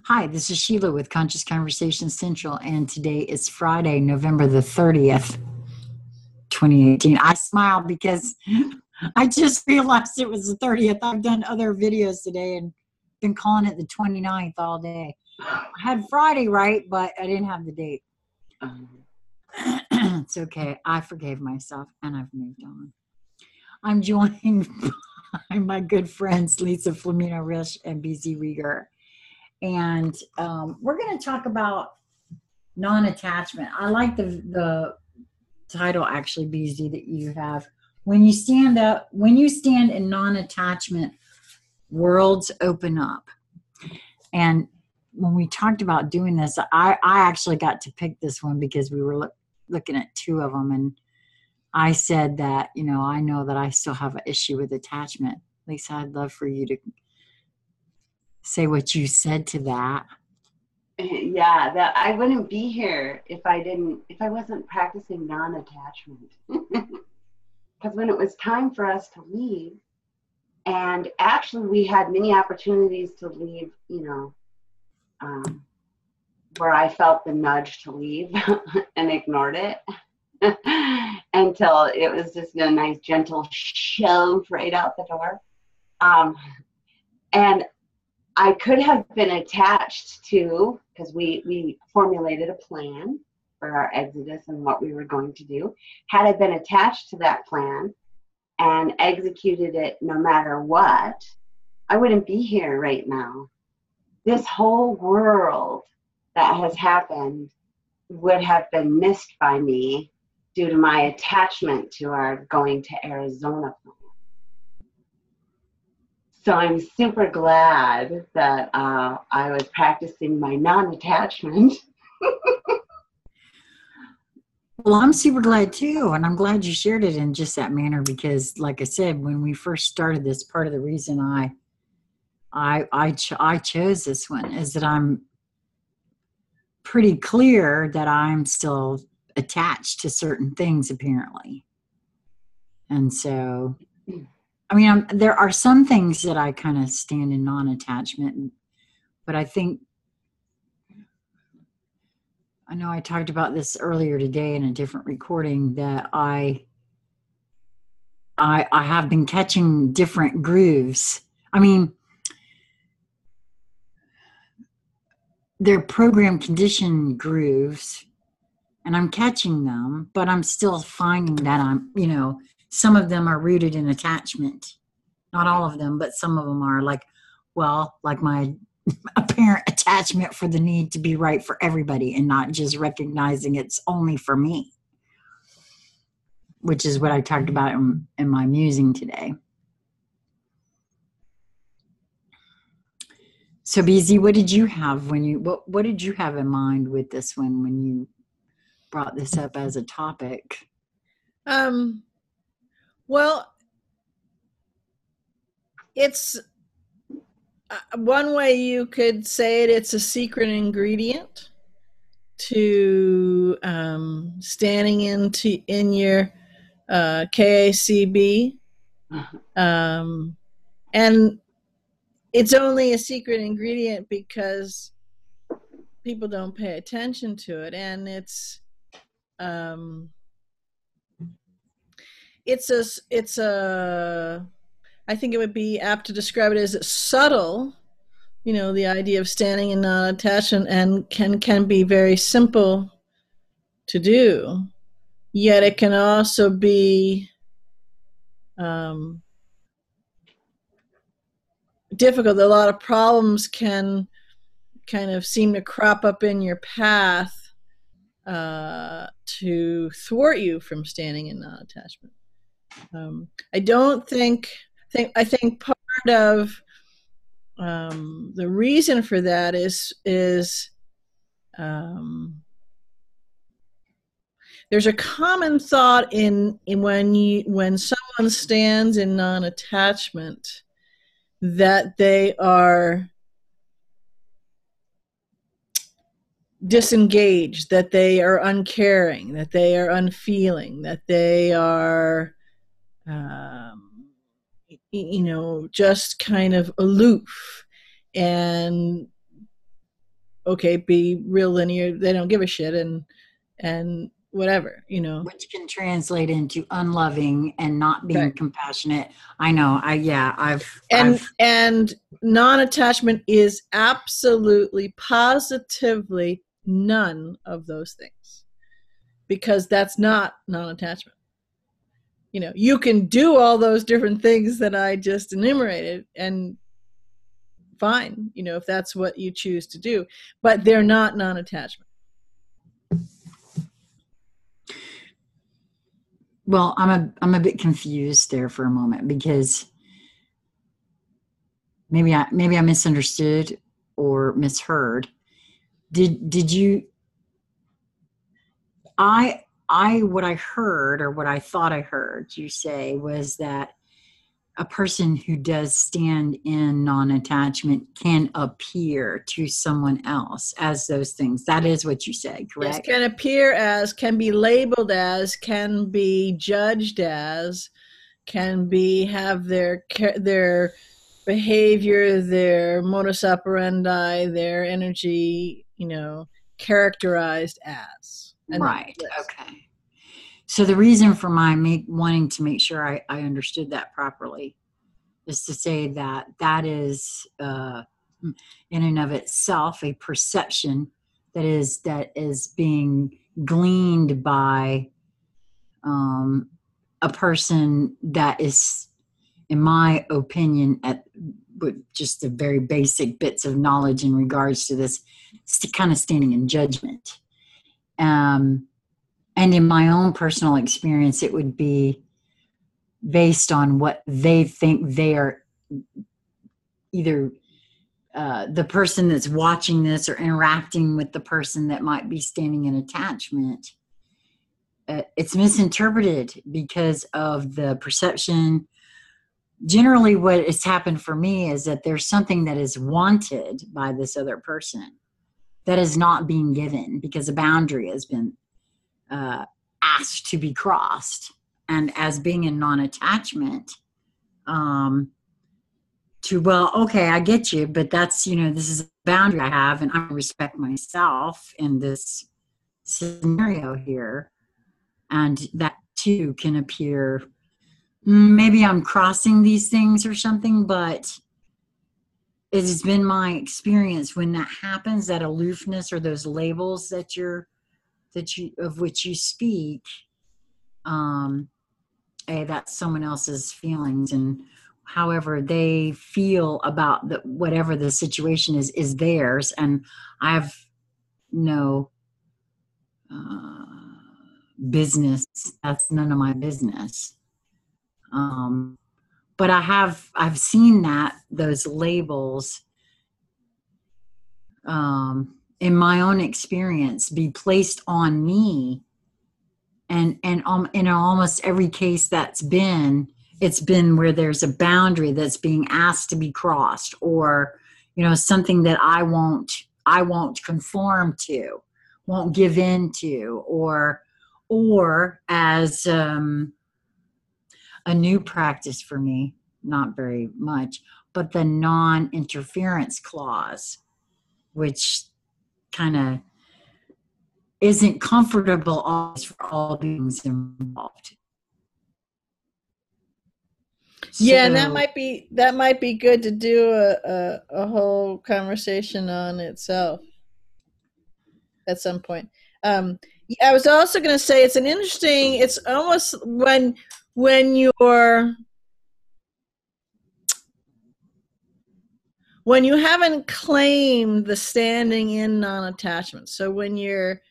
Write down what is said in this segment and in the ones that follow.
Hi, this is Sheila with Conscious Conversation Central, and today is Friday, November the 30th, 2018. I smiled because I just realized it was the 30th. I've done other videos today and been calling it the 29th all day. I had Friday right, but I didn't have the date. It's okay. I forgave myself and I've moved on. I'm joined by my good friends, Lisa Flamino-Rich and BZ Rieger. And we're going to talk about non-attachment. I like the title, actually, BZ, that you have. When you stand in non-attachment, worlds open up. And when we talked about doing this, I actually got to pick this one because we were looking at two of them. And I said that, I know that I still have an issue with attachment. Lisa, I'd love for you to say what you said to that. Yeah, that I wouldn't be here if I wasn't practicing non-attachment. Because when it was time for us to leave, and actually we had many opportunities to leave, where I felt the nudge to leave and ignored it until it was just a nice gentle shove right out the door. And I could have been attached to, because we formulated a plan for our exodus and what we were going to do. Had I been attached to that plan and executed it no matter what, I wouldn't be here right now. This whole world that has happened would have been missed by me due to my attachment to our going to Arizona plan. So I'm super glad that I was practicing my non-attachment. Well, I'm super glad too, and I'm glad you shared it in just that manner because, like I said, when we first started this, part of the reason I chose this one is that I'm pretty clear that I'm still attached to certain things, apparently, and so. I mean, there are some things that I kind of stand in non-attachment, but I know I talked about this earlier today in a different recording that I have been catching different grooves. I mean, they're program conditioned grooves, and I'm catching them, but I'm still finding that some of them are rooted in attachment. Not all of them, but some of them are like my apparent attachment for the need to be right for everybody and not just recognizing it's only for me, which is what I talked about in my musing today. So BZ, what did you have what did you have in mind with this one when you brought this up as a topic? Well, it's one way you could say it's a secret ingredient to standing in your KACB, and it's only a secret ingredient because people don't pay attention to it, and it's I think it would be apt to describe it as subtle. The idea of standing in non-attachment and can be very simple to do, yet it can also be difficult. A lot of problems can kind of seem to crop up in your path to thwart you from standing in non-attachment. I think part of the reason for that is there's a common thought in when someone stands in non-attachment that they are disengaged, that they are uncaring, that they are unfeeling, that they are just kind of aloof. And okay, be real linear. They don't give a shit, and whatever, Which can translate into unloving and not being Right. compassionate. I know. I've And non-attachment is absolutely, positively none of those things, because that's not non-attachment. You can do all those different things that I just enumerated, and fine, if that's what you choose to do, but they're not non-attachment. Well, I'm a bit confused there for a moment, because maybe I misunderstood or misheard. Did you what I heard, or what I thought I heard you say, was that a person who does stand in non-attachment can appear to someone else as those things. That is what you said, correct? Yes, can appear as, can be labeled as, can be judged as, can be, have their behavior, their modus operandi, their energy, characterized as. Right. Okay. So the reason for my wanting to make sure I understood that properly is to say that that is in and of itself a perception that is being gleaned by a person that is, in my opinion, with just the very basic bits of knowledge in regards to this, kind of standing in judgment. And in my own personal experience, it would be based on what they think they are, either the person that's watching this or interacting with the person that might be standing in attachment. It's misinterpreted because of the perception. Generally, what has happened for me is that there's something that is wanted by this other person that is not being given, because a boundary has been asked to be crossed. And as being in non-attachment, well, okay, I get you, but that's, this is a boundary I have, and I respect myself in this scenario here. And that too can appear, maybe I'm crossing these things or something, but it has been my experience when that happens, that aloofness or those labels that of which you speak, that's someone else's feelings, and however they feel about whatever the situation is theirs, and I have no business. That's none of my business. But I've seen those labels in my own experience be placed on me, and in almost every case it's been where there's a boundary that's being asked to be crossed, or something that I won't conform to, won't give in to, or as a new practice for me, not very much, but the non-interference clause, which kind of isn't comfortable always for all beings involved. Yeah, and that might be good to do a whole conversation on itself at some point. I was also going to say it's almost when you haven't claimed the standing in non-attachment. So when you're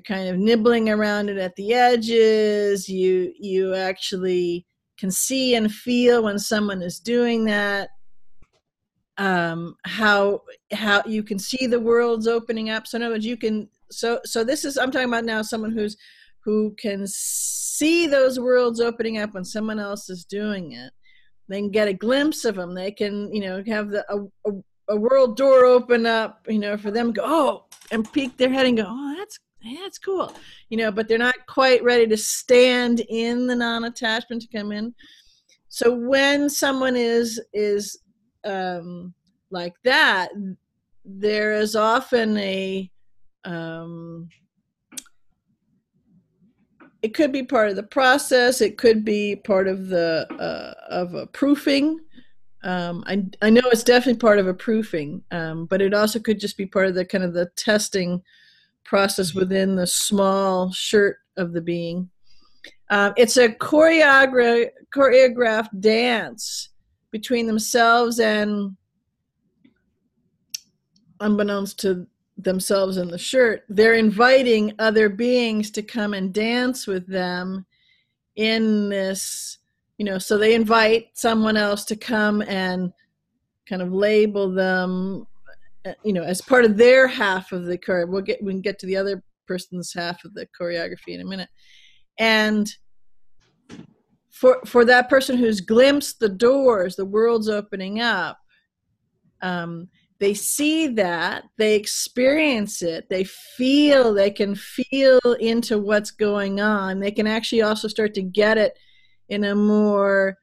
kind of nibbling around it at the edges, you actually can see and feel when someone is doing that. How you can see the worlds opening up. So in other words, you can. So this is, I'm talking about now someone who can see those worlds opening up when someone else is doing it. They can get a glimpse of them. They can, have a world door open up, for them to go, oh, and peek their head and go, oh, that's cool, but they're not quite ready to stand in the non-attachment to come in. So when someone is like that, there is often it could be part of the process. It could be part of a proofing. I know it's definitely part of a proofing, but it also could just be part of the kind of the testing process within the small shirt of the being. It's a choreographed dance between themselves and, unbeknownst to themselves in the shirt, they're inviting other beings to come and dance with them in this, so they invite someone else to come and kind of label them, as part of their half of the choreo. We can get to the other person's half of the choreography in a minute. And for that person who's glimpsed the doors, the world's opening up, they see that, they experience it, they can feel into what's going on. They can actually also start to get it in a more,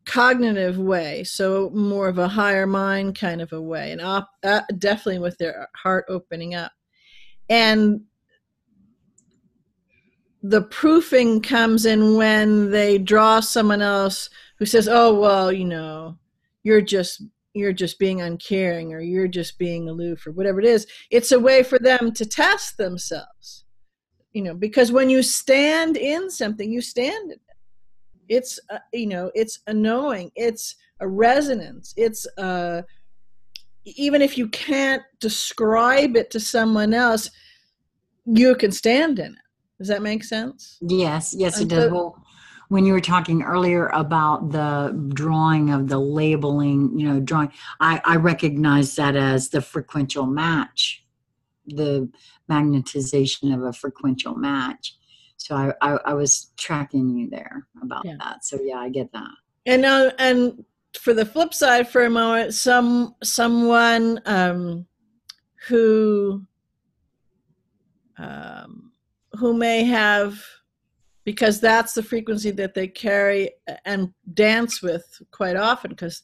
cognitive way, so more of a higher mind kind of a way, and definitely with their heart opening up. And the proofing comes in when they draw someone else who says, "Oh, well, you're just being uncaring, or you're just being aloof," or whatever it is. It's a way for them to test themselves, because when you stand in something, you stand in it. It's it's a knowing, it's a resonance. It's even if you can't describe it to someone else, you can stand in it. Does that make sense? Yes, it does. Well, when you were talking earlier about the drawing of the labeling, drawing, I recognize that as the frequential match, the magnetization of a frequential match. So I was tracking you there about that. So yeah, I get that. And for the flip side, for a moment, someone who may have, because that's the frequency that they carry and dance with quite often, because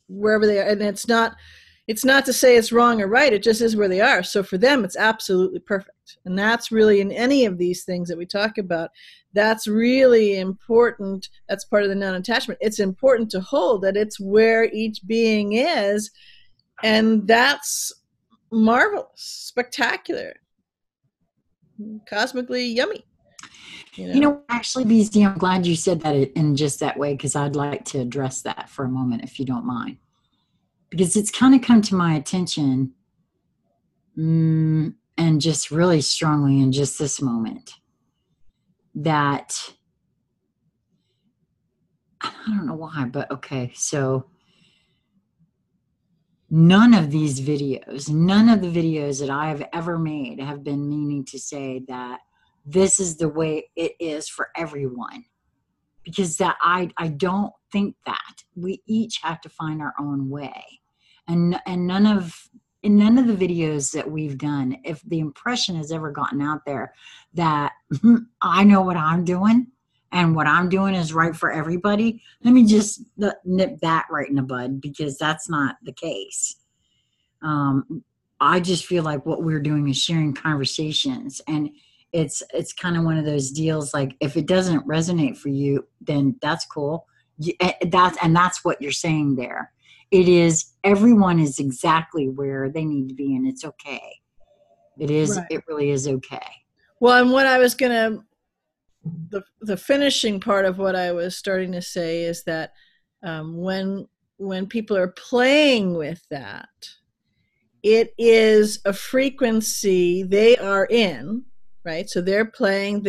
wherever they are, and it's not to say it's wrong or right, it just is where they are. So for them, it's absolutely perfect. And that's really, in any of these things that we talk about, that's really important. That's part of the non-attachment. It's important to hold that it's where each being is, and that's marvelous, spectacular, cosmically yummy. Actually, BZ, I'm glad you said that in just that way, because I'd like to address that for a moment, if you don't mind. Because it's kind of come to my attention, and just really strongly in just this moment, that I don't know why, but okay, so none of the videos that I have ever made have been meaning to say that this is the way it is for everyone, because that I don't think that we each have to find our own way, and none of the videos that we've done, if the impression has ever gotten out there that I know what I'm doing and what I'm doing is right for everybody, let me just nip that right in the bud, because that's not the case. I just feel like what we're doing is sharing conversations, and it's kind of one of those deals, like, if it doesn't resonate for you, then that's cool. That's what you're saying there. It is, everyone is exactly where they need to be, and it's okay. It is, right. It really is okay. Well, and what I was gonna, the finishing part of what I was starting to say is that when people are playing with that, it is a frequency they are in, right? So they're playing,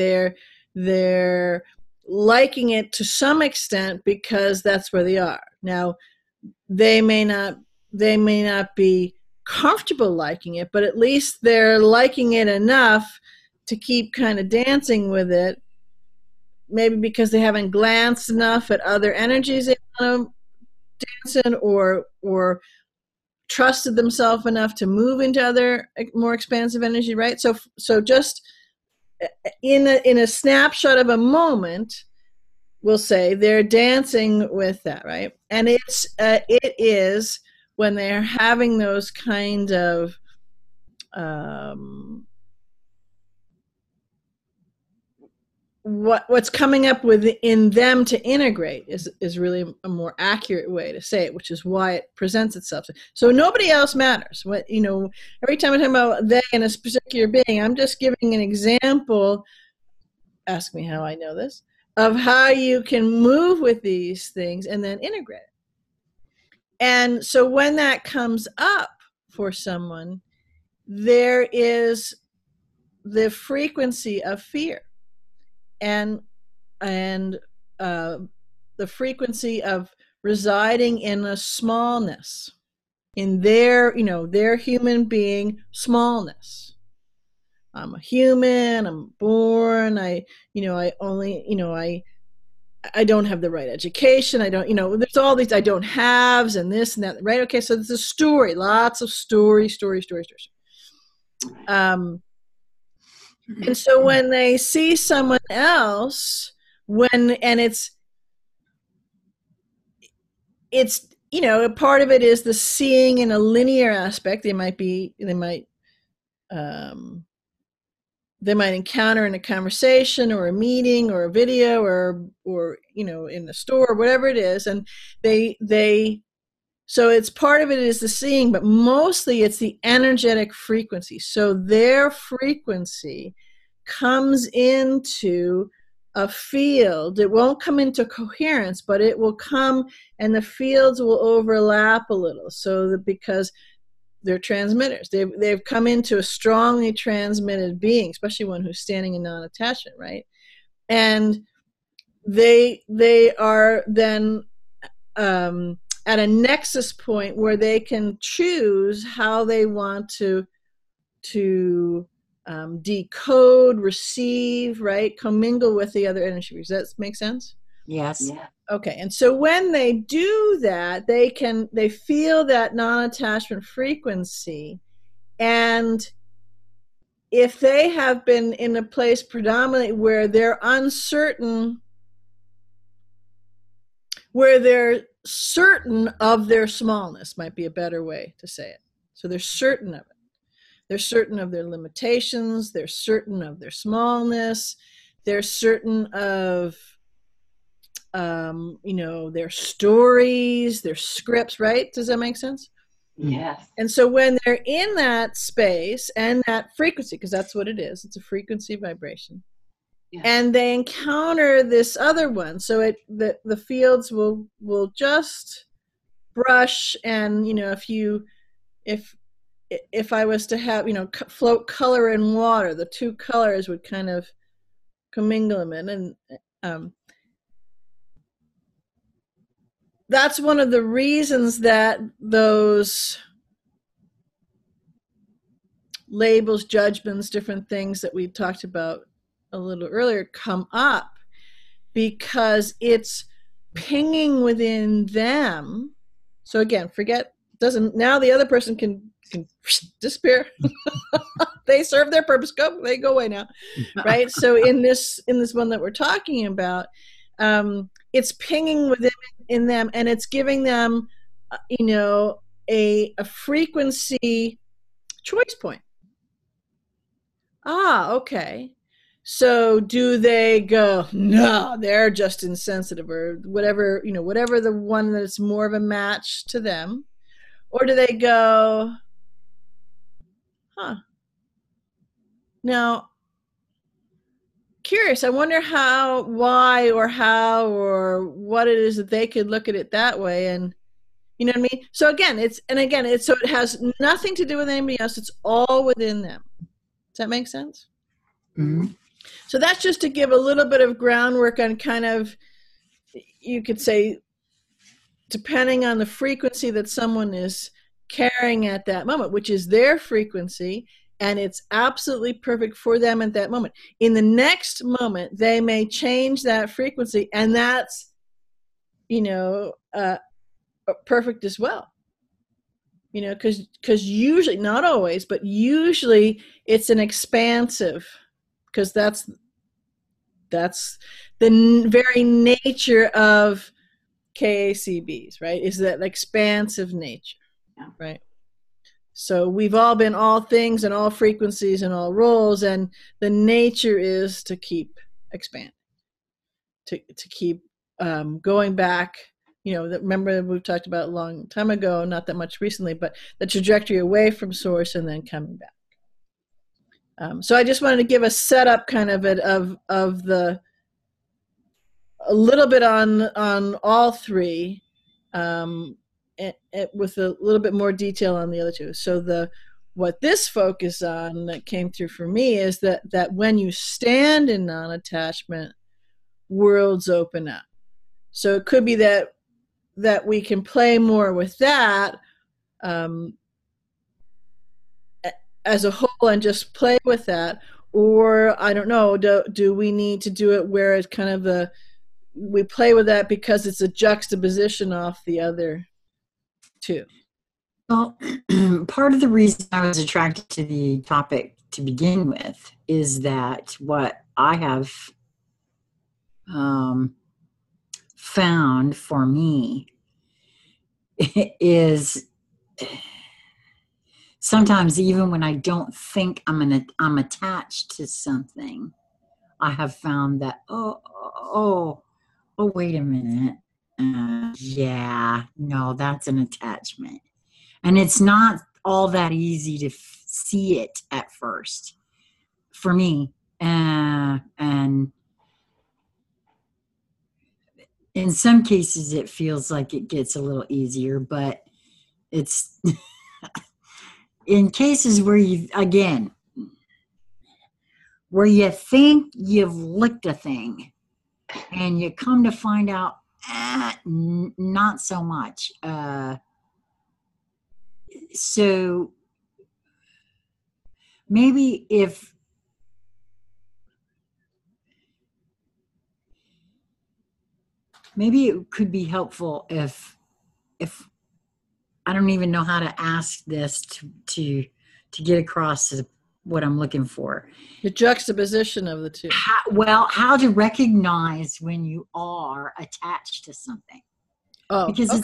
they're liking it to some extent because that's where they are. Now, they may not be comfortable liking it, but at least they're liking it enough to keep kind of dancing with it, maybe because they haven't glanced enough at other energies they want to dance in, or trusted themselves enough to move into other more expansive energy, right? So just in a snapshot of a moment, we'll say they're dancing with that, right? And it is when they're having those kind of what's coming up within them to integrate is really a more accurate way to say it, which is why it presents itself. So nobody else matters. What, you know, every time I talk about they and a particular being, I'm just giving an example. Ask me how I know this, of how you can move with these things and then integrate it. And so when that comes up for someone, there is the frequency of fear and the frequency of residing in a smallness, in their, you know, their human being smallness. I'm a human, I'm born, I don't have the right education, I don't, you know, there's all these I don't haves and this and that, right? Okay, so there's a story, lots of stories. And so when they see someone else, it's you know, a part of it is the seeing in a linear aspect. They might encounter in a conversation or a meeting or a video or you know, in the store, whatever it is, and so it's part of it is the seeing, but mostly it's the energetic frequency. So their frequency comes into a field. It won't come into coherence, but it will come, and the fields will overlap a little. So that because they're transmitters, they've come into a strongly transmitted being, especially one who's standing in non-attachment, right? And they are then at a nexus point where they can choose how they want to decode, receive, right? Commingle with the other energy. Does that make sense? Yes. Yeah. Okay. And so when they do that, they feel that non-attachment frequency. And if they have been in a place predominantly where they're uncertain, where they're certain of their smallness, might be a better way to say it. So they're certain of it. They're certain of their limitations. They're certain of their smallness. They're certain of, you know, their stories, their scripts, right? Does that make sense? Yes. And so when they're in that space and that frequency, because that's what it is, it's a frequency vibration, yeah. And they encounter this other one, so the fields will just brush, and you know, if I was to have, you know, float color in water, the two colors would kind of commingle them in, and that's one of the reasons that those labels, judgments, different things that we talked about a little earlier come up, because it's pinging within them. So again, now the other person can disappear. They serve their purpose. They go away now, right? So in this one that we're talking about, it's pinging within them, and it's giving them, you know, a frequency choice point. Okay. So do they go, no, they're just insensitive, or whatever, you know, whatever the one that's more of a match to them, or do they go, now, curious, I wonder why or what it is that they could look at it that way, and you know what I mean? So again, so it has nothing to do with anybody else. It's all within them. Does that make sense? Mm-hmm. So that's just to give a little bit of groundwork on kind of, you could say, depending on the frequency that someone is carrying at that moment, which is their frequency, and it's absolutely perfect for them at that moment. In the next moment, they may change that frequency, and that's, you know, perfect as well. You know, because usually, not always, but usually it's an expansive, because that's That's the very nature of KACBs, right? Is that expansive nature, Yeah. right? So we've all been all things and all frequencies and all roles, and the nature is to keep expanding, to keep going back. Remember we've talked about a long time ago, not that much recently, but the trajectory away from source and then coming back. So I just wanted to give a setup kind of a little bit on all three, with a little bit more detail on the other two. So what this focus on that came through for me is that when you stand in non-attachment, worlds open up. So it could be that we can play more with that as a whole and just play with that, or I don't know, do we need to do it where it's kind of we play with that because it's a juxtaposition off the other two? Well, part of the reason I was attracted to the topic to begin with is that what I have found for me is sometimes even when I don't think I'm attached to something, I have found that oh wait a minute, yeah, no, that's an attachment. And it's not all that easy to see it at first for me. And in some cases, it feels like it gets a little easier, but it's in cases where where you think you've licked a thing and you come to find out, not so much. So maybe it could be helpful if I don't even know how to ask this to get across to what I'm looking for. The juxtaposition of the two. How to recognize when you are attached to something. Oh, because okay.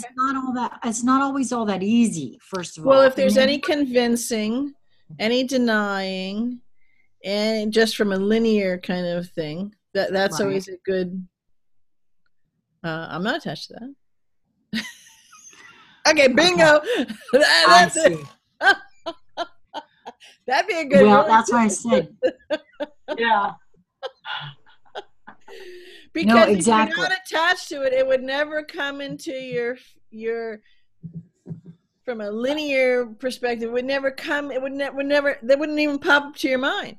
It's not always all that easy, first of all. Well, if there's any convincing, any denying, and just from a linear kind of thing, that's Right. always a good. I'm not attached to that. Okay, bingo. Okay. That's it. That'd be a good. Well, that's why I said. Yeah. Because exactly. if you're not attached to it, it would never come into your from a linear perspective. It would never come. It would never. That wouldn't even pop up to your mind.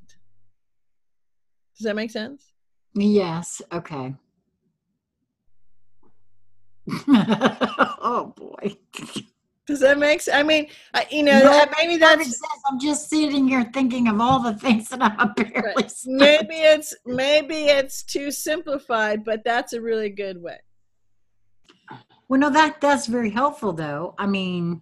Does that make sense? Yes. Okay. Oh boy. Does that make sense? I mean, No, maybe that's. I'm just sitting here thinking of all the things that I'm apparently. Right. Maybe it's too simplified, but that's a really good way. Well, no, that's very helpful, though. I mean,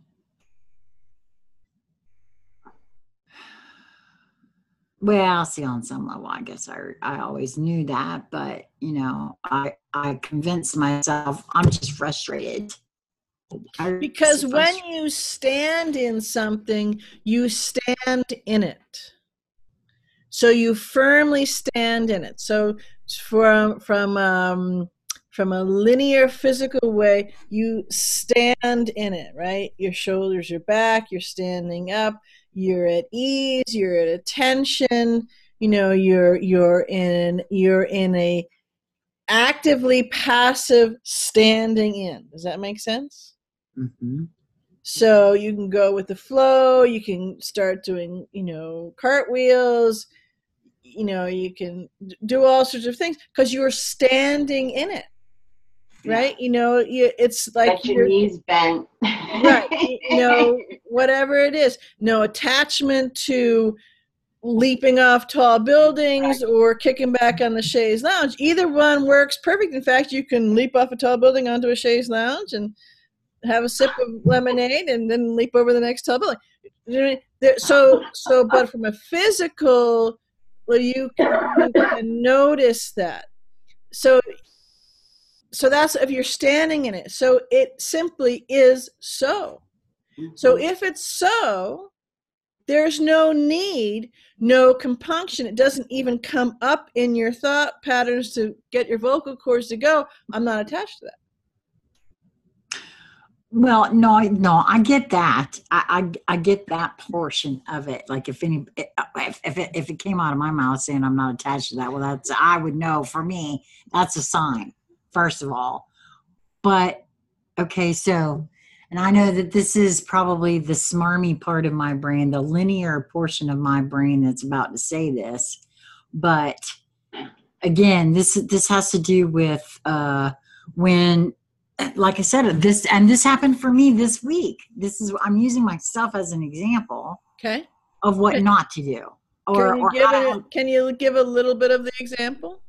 well, see, on some level, I guess I always knew that, but I convinced myself I'm just frustrated. Because when you stand in something, you stand in it. So you firmly stand in it. So from a linear physical way, you stand in it, right? Your shoulders are back, you're standing up, you're at ease, you're at attention, you're in a actively passive standing in. Does that make sense? Mm-hmm. So you can go with the flow, you can start doing, cartwheels, you can do all sorts of things because you're standing in it, right? Yeah. It's like get your knees bent. Right. Whatever it is. No attachment to leaping off tall buildings or kicking back on the chaise lounge. Either one works perfect. In fact, you can leap off a tall building onto a chaise lounge and have a sip of lemonade and then leap over the next tall building. So, but from a physical, well, you can notice that so that's if you're standing in it. So it simply is so. So if it's so, there's no need, no compunction. It doesn't even come up in your thought patterns to get your vocal cords to go, I'm not attached to that. Well, no, I get that. I get that portion of it. Like if it came out of my mouth saying I'm not attached to that, well, I would know. For me, that's a sign, first of all. But okay, so, and I know that this is probably the smarmy part of my brain, the linear portion of my brain that's about to say this. But again, this has to do with when. Like I said, this happened for me this week. I'm using myself as an example, okay, of what not to do. Can you give a little bit of the example?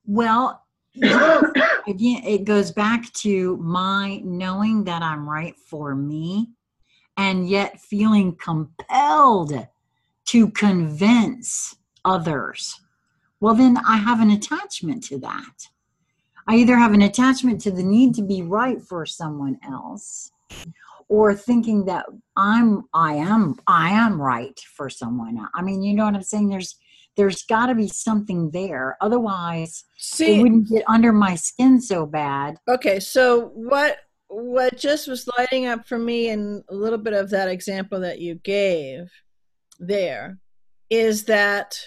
Well, again, it goes back to my knowing that I'm right for me, and yet feeling compelled to convince others. Well, then I have an attachment to that. I either have an attachment to the need to be right for someone else, or thinking that I am right for someone else. I mean, you know what I'm saying? There's got to be something there. Otherwise, it wouldn't get under my skin so bad. Okay, so what just was lighting up for me, and a little bit of that example that you gave there, is that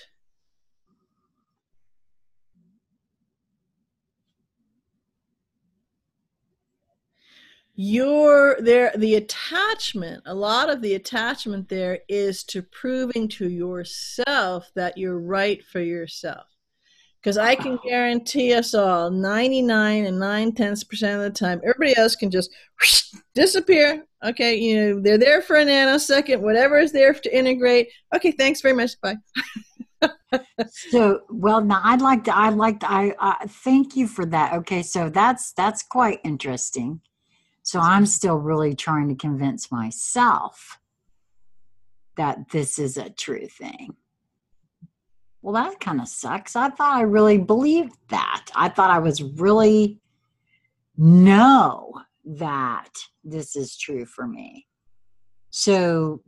the attachment, a lot of the attachment there is to proving to yourself that you're right for yourself. Because I can guarantee us all 99 and 9/10% of the time, everybody else can just disappear. Okay, you know, they're there for a nanosecond, whatever is there to integrate. Okay, thanks very much. Bye. So, well, now I thank you for that. Okay, so that's quite interesting. So I'm still really trying to convince myself that this is a true thing. Well, that kind of sucks. I thought I really believed that. I thought I was really know that this is true for me. So,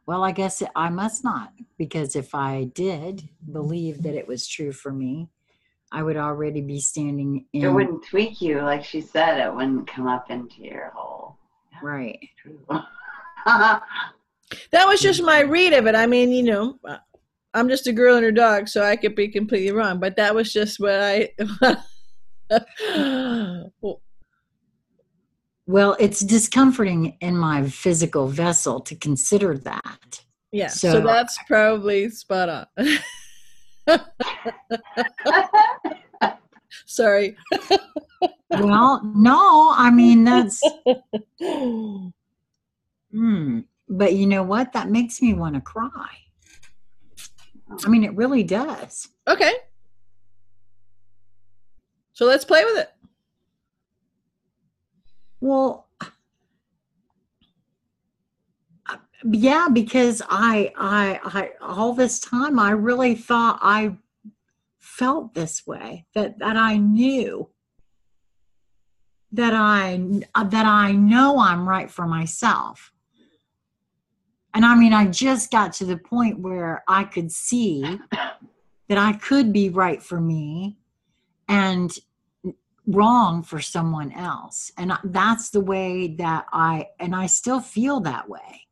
well, I guess I must not, because if I did believe that it was true for me, I would already be standing in. It wouldn't tweak you, like she said. It wouldn't come up into your whole. Right. That was just my read of it. I mean, you know, I'm just a girl and her dog, so I could be completely wrong. But that was just what I. Well, it's discomforting in my physical vessel to consider that. Yeah, so that's probably spot on. Sorry. Well, no, I mean, that's but you know what, that makes me want to cry. I mean, it really does. Okay, so let's play with it. Well, yeah, because I all this time I really thought I felt this way, that I knew that I know I'm right for myself. And I mean, I just got to the point where I could see that I could be right for me and wrong for someone else. And that's the way that I still feel that way.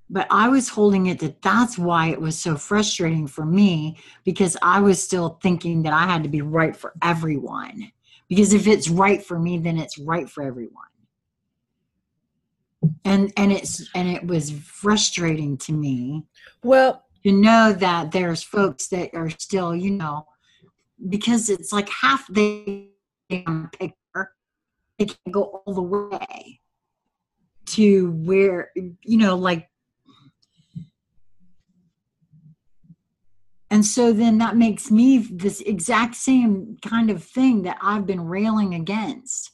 But I was holding it that's why it was so frustrating for me, because I was still thinking that I had to be right for everyone. Because if it's right for me, then it's right for everyone. And it was frustrating to me. Well, to know that there's folks that are still, you know, because it's like half they on a picture, they can go all the way to where, you know, like. And so then that makes me this exact same kind of thing that I've been railing against,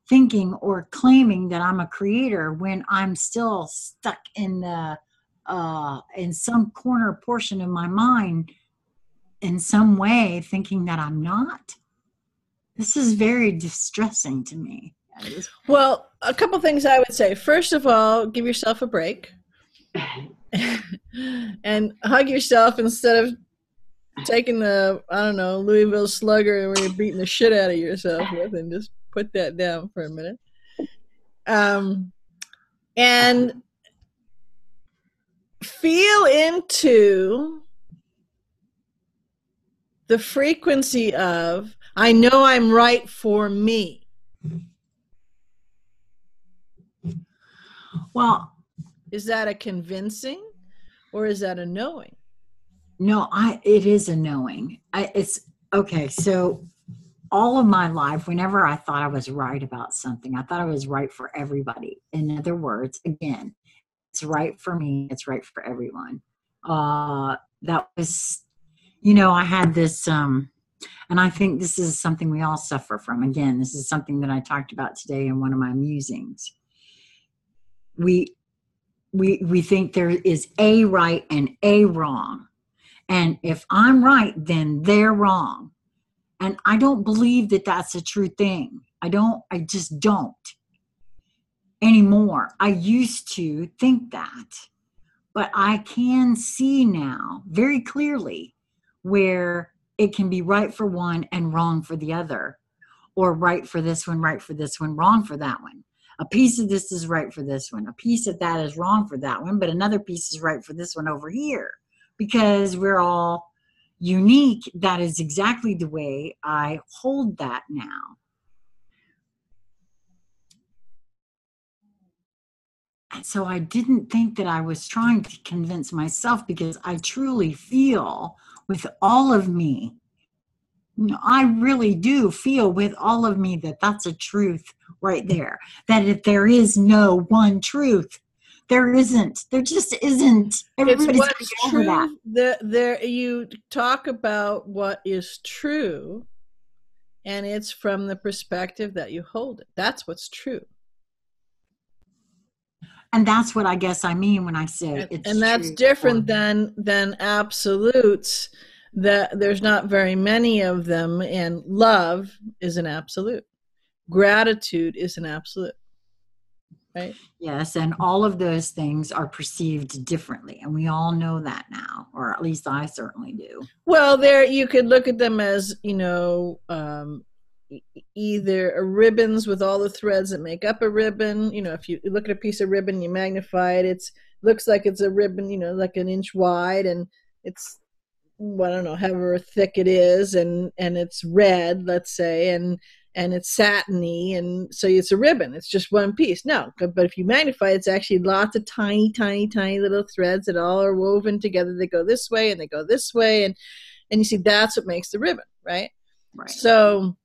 thinking or claiming that I'm a creator when I'm still stuck in the in some corner portion of my mind in some way thinking that I'm not. This is very distressing to me. Well, a couple things I would say. First of all, give yourself a break and hug yourself instead of taking the, I don't know, Louisville Slugger where you're beating the shit out of yourself with, and just put that down for a minute. And feel into the frequency of, I know I'm right for me. Well, is that a convincing or is that a knowing? No, it is a knowing. It's okay. So all of my life, whenever I thought I was right about something, I thought I was right for everybody. In other words, again, it's right for me. It's right for everyone. That was, I had this, and I think this is something we all suffer from. Again, this is something that I talked about today in one of my musings. We think there is a right and a wrong. And if I'm right, then they're wrong. And I don't believe that that's a true thing. I just don't anymore. I used to think that, but I can see now very clearly where it can be right for one and wrong for the other, or right for this one, wrong for that one. A piece of this is right for this one. A piece of that is wrong for that one, but another piece is right for this one over here. Because we're all unique, that is exactly the way I hold that now. And so I didn't think that I was trying to convince myself, because I truly feel with all of me, I really do feel with all of me that that's a truth right there. That if there is no one truth, there just isn't. Everybody's it's what's true. That. You talk about what is true, and it's from the perspective that you hold it. That's what's true. And that's what I guess I mean when I say it's true. And that's different than absolutes. That there's not very many of them, and love is an absolute. Gratitude is an absolute. Right? Yes, and all of those things are perceived differently, and we all know that now, or at least I certainly do. Well, there you could look at them as, either ribbons with all the threads that make up a ribbon. If you look at a piece of ribbon, you magnify it, it looks like it's a ribbon, like an inch wide, and it's, I don't know, however thick it is, and it's red, let's say, and it's satiny, and so it's a ribbon. It's just one piece. No, but if you magnify it, it's actually lots of tiny, tiny, tiny little threads that all are woven together. They go this way and they go this way, and you see that's what makes the ribbon, right? Right. So,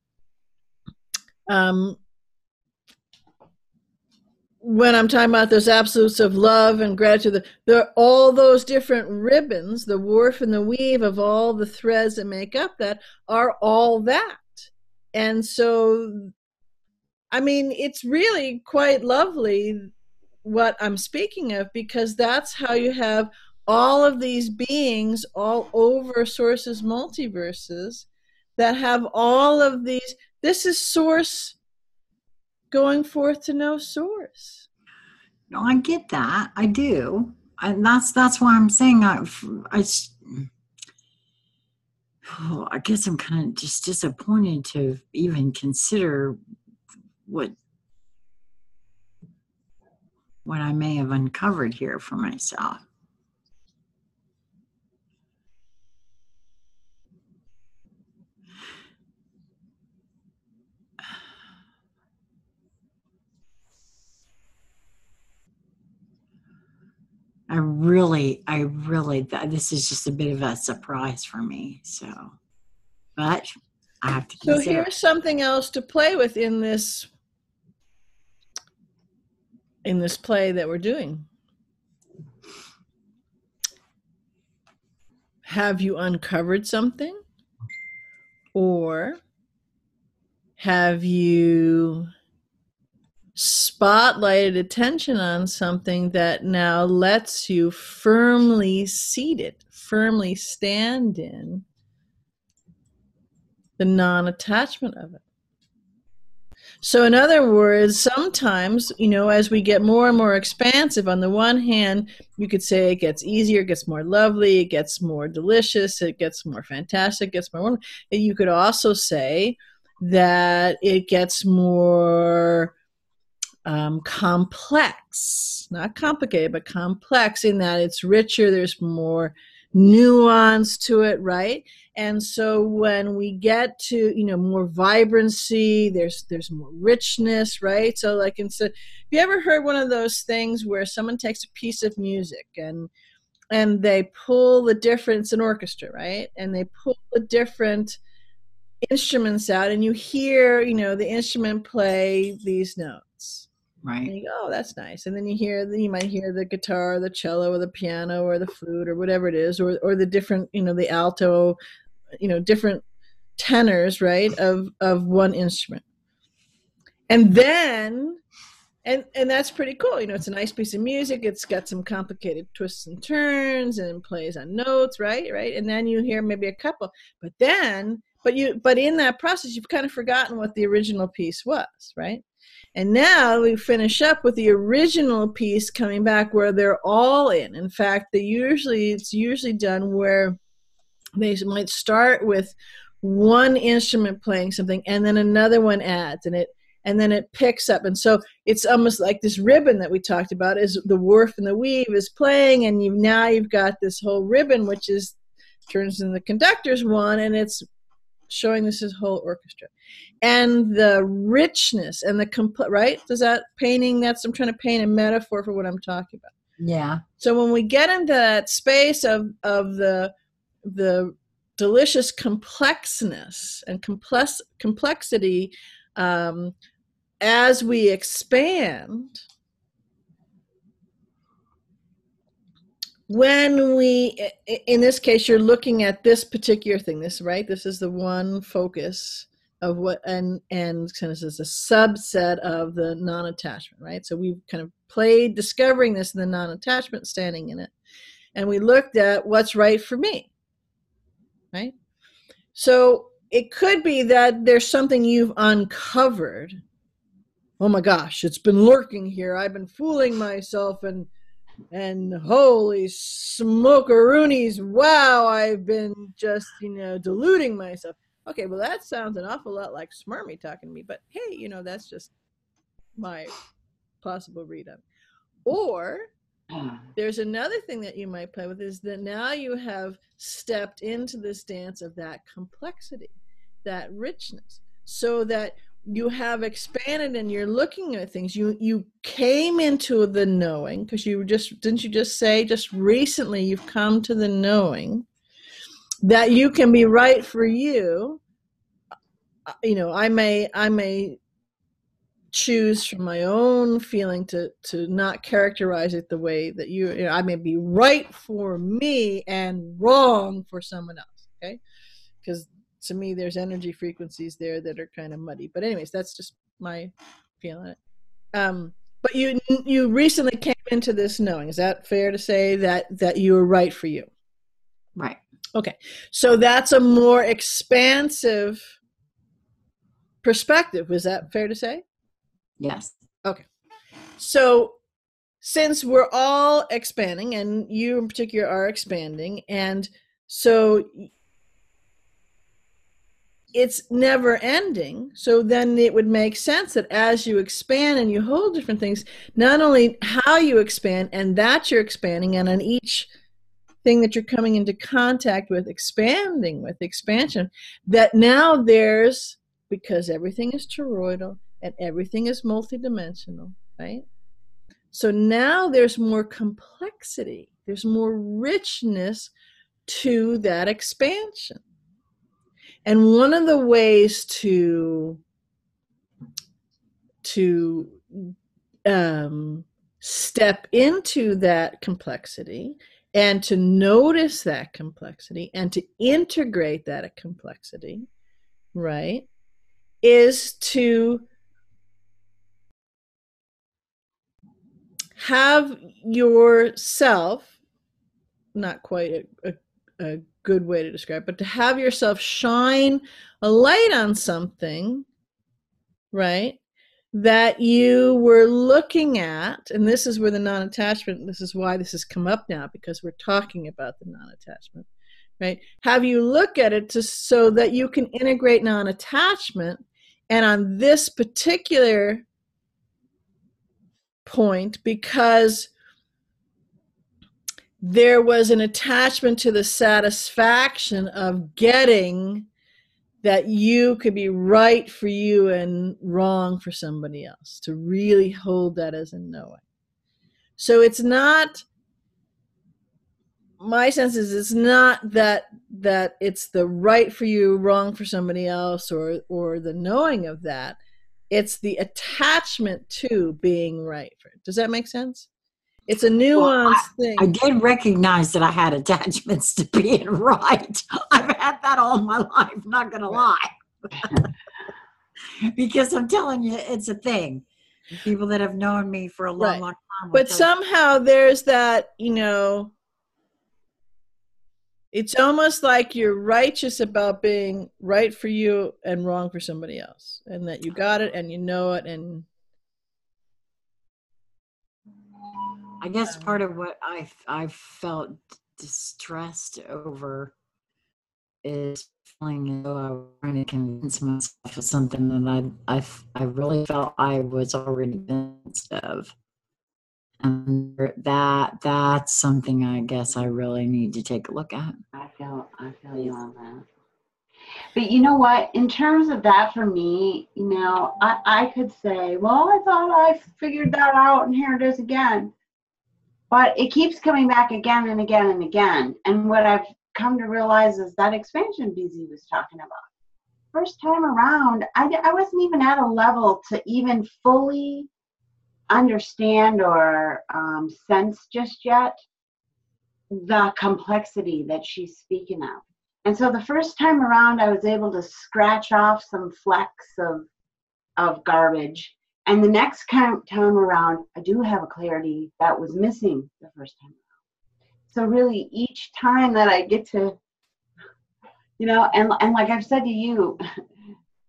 when I'm talking about those absolutes of love and gratitude, there are all those different ribbons, the woof and the weave of all the threads that make up that are all that. And so, I mean, it's really quite lovely what I'm speaking of, because that's how you have all of these beings all over Source's multiverses that have all of these. This is Source going forth to know Source. No, I get that. I do. And that's why I'm saying I guess I'm kind of just disappointed to even consider what I may have uncovered here for myself. I really, this is just a bit of a surprise for me. So, but I have to consider. So here's something else to play with in this play that we're doing. Have you uncovered something? Or have you spotlighted attention on something that now lets you firmly seated, firmly stand in the non-attachment of it. So in other words, sometimes, as we get more and more expansive, on the one hand, you could say it gets easier, it gets more lovely, it gets more delicious, it gets more fantastic, it gets more wonderful. And you could also say that it gets more complex, not complicated, but complex, in that it's richer, there's more nuance to it, right? And so when we get to, more vibrancy, there's more richness, right? So like, instead, have you ever heard one of those things where someone takes a piece of music and they pull the different, it's an orchestra, right? And they pull the different instruments out, and you hear, the instrument play these notes. Right. And you go, oh, that's nice. And then you might hear the guitar, the cello, or the piano, or the flute, or whatever it is, or the different, the alto, different tenors, right, of one instrument. And then, and that's pretty cool. It's a nice piece of music. It's got some complicated twists and turns and plays on notes, right? And then you hear maybe a couple, but in that process, you've kind of forgotten what the original piece was, right? And now we finish up with the original piece coming back where they're all in. In fact, it's usually done where they might start with one instrument playing something, and then another one adds, and then it picks up. And so it's almost like this ribbon that we talked about, is the woof and the weave is playing, and you've got this whole ribbon, which turns into the conductor's one, and it's showing this whole orchestra. And the richness and right? I'm trying to paint a metaphor for what I'm talking about. Yeah. So when we get into that space of the delicious complexness and complexity, as we expand, when in this case, you're looking at this particular thing, this is the one focus of what, and kind of is a subset of the non-attachment, right? So we've kind of played discovering this in the non-attachment, standing in it, and we looked at what's right for me, right? So it could be that there's something you've uncovered. Oh my gosh, it's been lurking here. I've been fooling myself, and holy smokeroonies, wow, I've been just, deluding myself. Okay, well, that sounds an awful lot like Smarmy talking to me, but hey, that's just my possible read on it. Or there's another thing that you might play with, is that now you have stepped into this dance of that complexity, that richness, so that you have expanded and you're looking at things. You came into the knowing, because didn't you just say just recently you've come to the knowing that you can be right for you. I may choose from my own feeling to not characterize it the way that I may be right for me and wrong for someone else, okay? Because to me, there's energy frequencies there that are kind of muddy. But anyways, that's just my feeling. But you recently came into this knowing. Is that fair to say that you were right for you? Right. Okay. So that's a more expansive perspective. Was that fair to say? Yes. Okay. So since we're all expanding, and you in particular are expanding, and so it's never ending. So then it would make sense that as you expand and you hold different things, not only how you expand and that you're expanding, and on each thing that you're coming into contact with, expanding with expansion, that now there's, because everything is toroidal and everything is multidimensional, right? So now there's more complexity, there's more richness to that expansion. And one of the ways to step into that complexity and to notice that complexity and to integrate that complexity, right, is to have yourself, not quite a good way to describe, but to have yourself shine a light on something, right, that you were looking at, and this is where the non-attachment, this is why this has come up now, because we're talking about the non-attachment, right? Have you look at it so that you can integrate non-attachment, and on this particular point, because there was an attachment to the satisfaction of getting that you could be right for you and wrong for somebody else, to really hold that as a knowing. So it's not, my sense is it's not that it's the right for you, wrong for somebody else, or the knowing of that. It's the attachment to being right for it. Does that make sense? It's a nuanced thing. I did recognize that I had attachments to being right. I've had that all my life, not going to lie. Because I'm telling you, it's a thing. People that have known me for a long, long time. But somehow there's that, it's almost like you're righteous about being right for you and wrong for somebody else. And that you got it and you know it. And I guess part of what I felt distressed over is feeling as though I was trying to convince myself of something that I really felt I was already convinced of. And that's something I guess I really need to take a look at. I feel you on that. But you know what? In terms of that, for me, I could say, well, I thought I figured that out, and here it is again. But it keeps coming back again and again and again. And what I've come to realize is that expansion BZ was talking about. First time around, I wasn't even at a level to even fully understand or sense just yet the complexity that she's speaking of. And so the first time around, I was able to scratch off some flecks of garbage. And the next time around, I do have a clarity that was missing the first time around. So really, each time that I get to, and like I've said to you,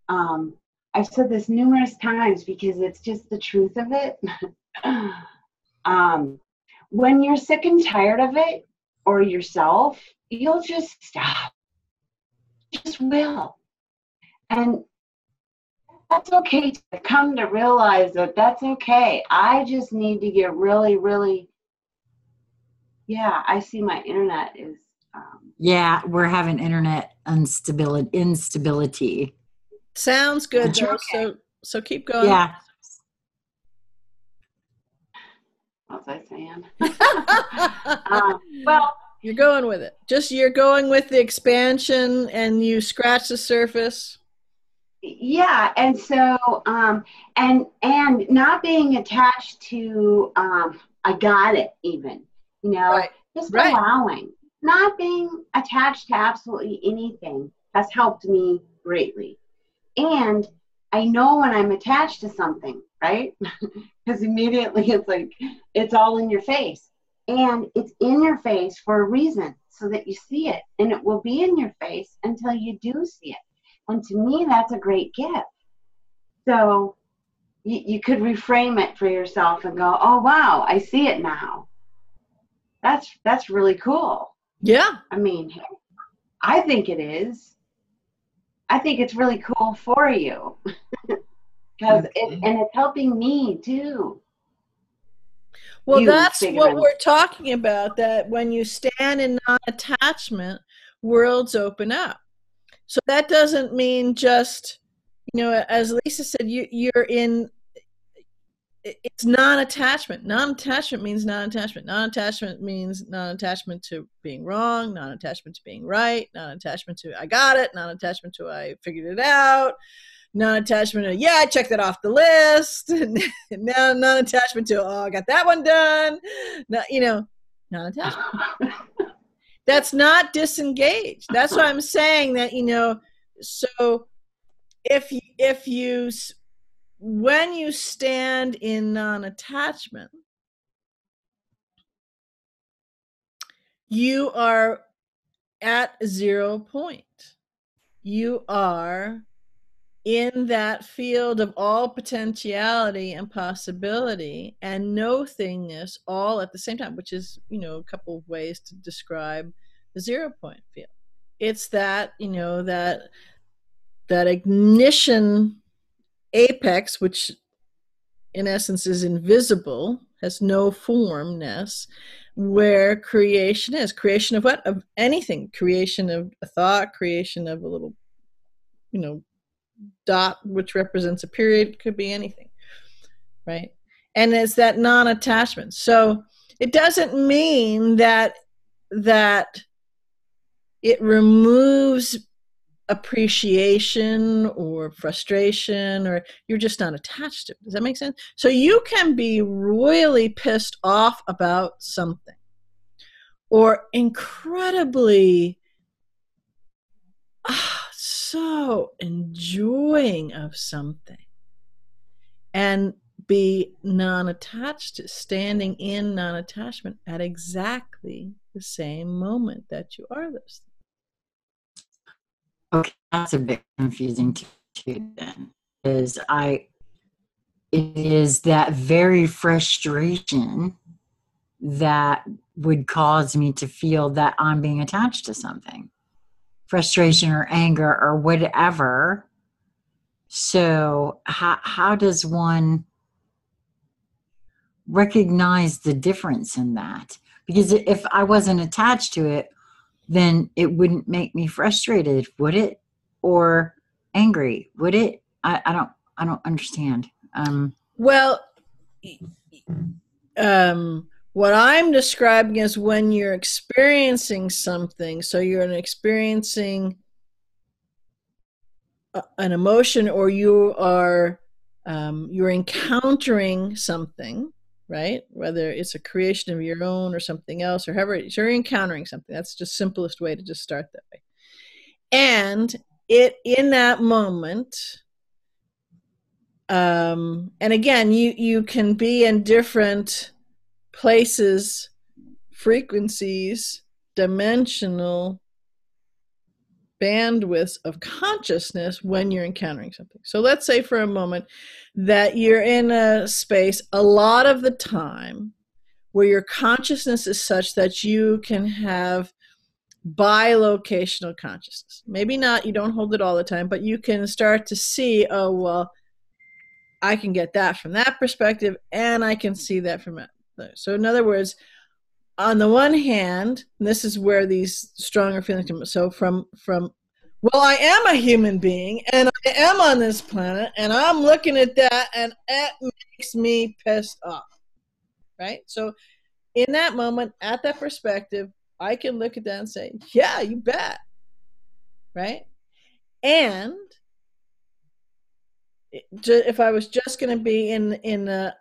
I've said this numerous times because it's just the truth of it. When you're sick and tired of it, or yourself, you'll just stop. You just will. And that's okay to come to realize that that's okay. I just need to get really, really, I see my internet is. Yeah, we're having internet instability. Sounds good, though. Okay. So keep going. Yeah. What was I saying? Well, you're going with it. You're going with the expansion, and you scratch the surface. Yeah, and so and not being attached to I got it even, just allowing, not being attached to absolutely anything has helped me greatly. And I know when I'm attached to something, right? Because immediately it's like it's all in your face, and it's in your face for a reason, so that you see it, and it will be in your face until you do see it. And to me, that's a great gift. So you could reframe it for yourself and go, oh, wow, I see it now. That's really cool. Yeah. I mean, I think it is. I think it's really cool for you. Because it's helping me too. Well, that's what we're talking about, that when you stand in non-attachment, worlds open up. So that doesn't mean just, as Lisa said, you're in, it's non-attachment. Non-attachment means non-attachment. Non-attachment means non-attachment to being wrong, non-attachment to being right, non-attachment to I got it, non-attachment to I figured it out, non-attachment to, I checked it off the list, and now non-attachment to, I got that one done. Non-attachment. That's not disengaged. That's what I'm saying, that, so when you stand in non-attachment, you are at 0 point. You are in that field of all potentiality and possibility and no-thingness all at the same time, which is, a couple of ways to describe the 0 point field. It's that, that ignition apex, which in essence is invisible, has no formness, where creation is. Creation of what? Of anything. Creation of a thought, creation of a little, dot, which represents a period, could be anything, right? And it's that non-attachment. So it doesn't mean that it removes appreciation or frustration, or you're just not attached to it. Does that make sense? So you can be royally pissed off about something, or incredibly so enjoying of something, and be non-attached, standing in non-attachment at exactly the same moment that you are those things. Okay, that's a bit confusing too then. It is that very frustration that would cause me to feel that I'm being attached to something. Frustration or anger or whatever. So how does one recognize the difference in that? Because if I wasn't attached to it, then it wouldn't make me frustrated, would it? Or angry, would it? I don't understand. Well, what I'm describing is when you're experiencing something, so you're experiencing an emotion, or you are you're encountering something, right? Whether it's a creation of your own or something else, or however, so you're encountering something. That's the simplest way to just start that way. And in that moment, and again, you can be in different places, frequencies, dimensional bandwidths of consciousness when you're encountering something. So let's say for a moment that you're in a space a lot of the time where your consciousness is such that you can have bilocational consciousness. Maybe not, you don't hold it all the time, but you can start to see, oh, well, I can get that from that perspective, and I can see that from that. So in other words, on the one hand, and this is where these stronger feelings come. So from well, I am a human being, and I am on this planet, and I'm looking at that, and it makes me pissed off, right? So in that moment, at that perspective, I can look at that and say, yeah, you bet, right? And if I was just going to be in a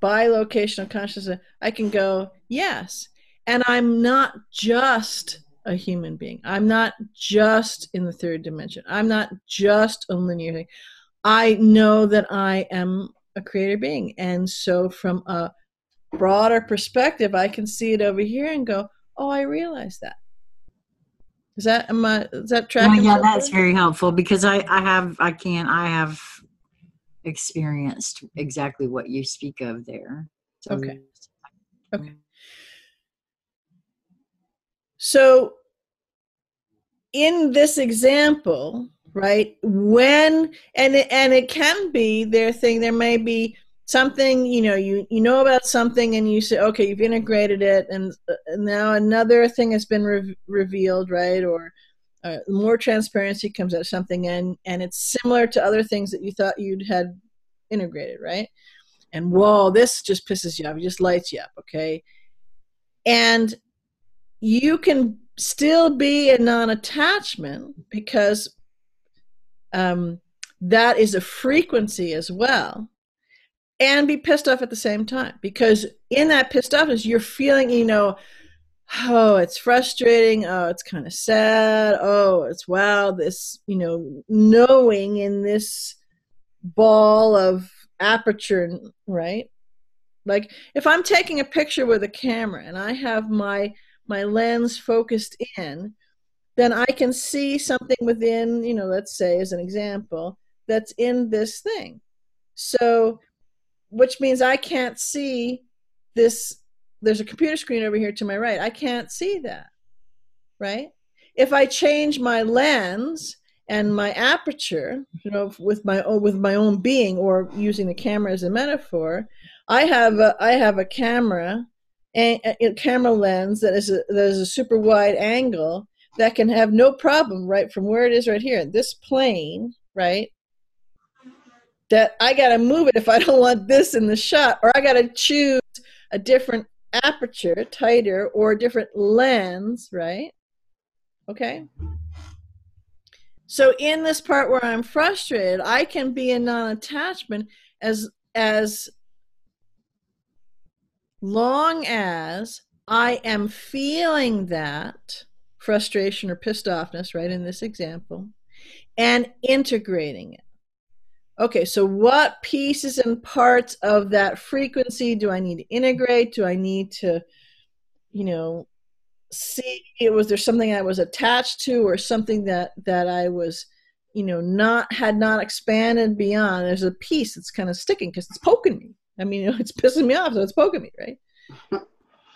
bilocational consciousness, I can go, yes. And I'm not just a human being. I'm not just in the third dimension. I'm not just a linear thing. I know that I am a creator being. And so from a broader perspective, I can see it over here and go, oh, I realize that. Is that tracking? Yeah, that's very helpful, because I have experienced exactly what you speak of there. So, okay. So in this example, right, when and it can be their thing, there may be something, you know about something, and you say, okay, you've integrated it, and now another thing has been revealed, right? Or more transparency comes out of something, and it's similar to other things that you thought you'd had integrated, right? And whoa, this just pisses you off, it just lights you up, okay? And you can still be a non-attachment, because that is a frequency as well, and be pissed off at the same time, because in that pissed offness, you're feeling, oh, it's frustrating, oh, it's kind of sad, oh, it's wow, this, knowing in this ball of aperture, right? Like if I'm taking a picture with a camera and I have my lens focused in, then I can see something within, let's say as an example, that's in this thing. So, which means I can't see this. There's a computer screen over here to my right. I can't see that, right? If I change my lens and my aperture, with my own being, or using the camera as a metaphor, I have a camera, a camera lens that is a super wide angle that can have no problem, right, from where it is right here, this plane, right, that I got to move it if I don't want this in the shot, or I got to choose a different aperture, tighter, or a different lens, right? Okay. So in this part where I'm frustrated, I can be in non-attachment as long as I am feeling that frustration or pissed offness, right, in this example, and integrating it. Okay, so what pieces and parts of that frequency do I need to integrate? Do I need to, see, was there something I was attached to, or something that I was, had not expanded beyond? There's a piece that's kind of sticking because it's poking me. I mean, it's pissing me off, so it's poking me, right?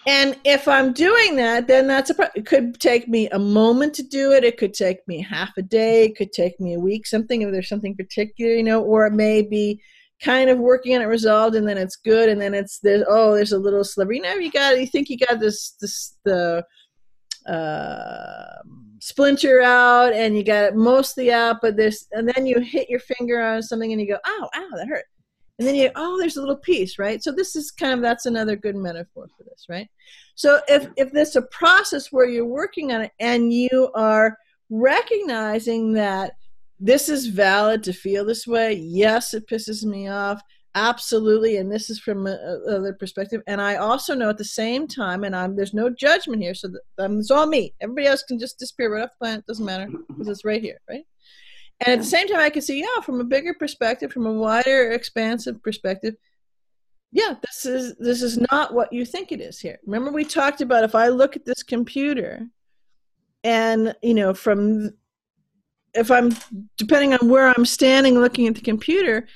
And if I'm doing that, then it could take me a moment to do it. It could take me half a day. It could take me a week, if there's something particular, or it may be kind of working on it resolved, and then it's good, and then there's a little sliver. You think you got the splinter out, and you got it mostly out, and then you hit your finger on something and you go, ow, that hurt. And then there's a little piece, right? So this is that's another good metaphor for this, right? So if there's a process where you're working on it and you are recognizing that this is valid to feel this way, yes, it pisses me off, absolutely, and this is from another perspective. And I also know at the same time, and there's no judgment here, so it's all me. Everybody else can just disappear right off the planet, doesn't matter, because it's right here, right? And at the same time, I can see, from a bigger perspective, from a wider, expansive perspective, this is not what you think it is here. Remember, we talked about if I look at this computer, and if I'm depending on where I'm standing, looking at the computer,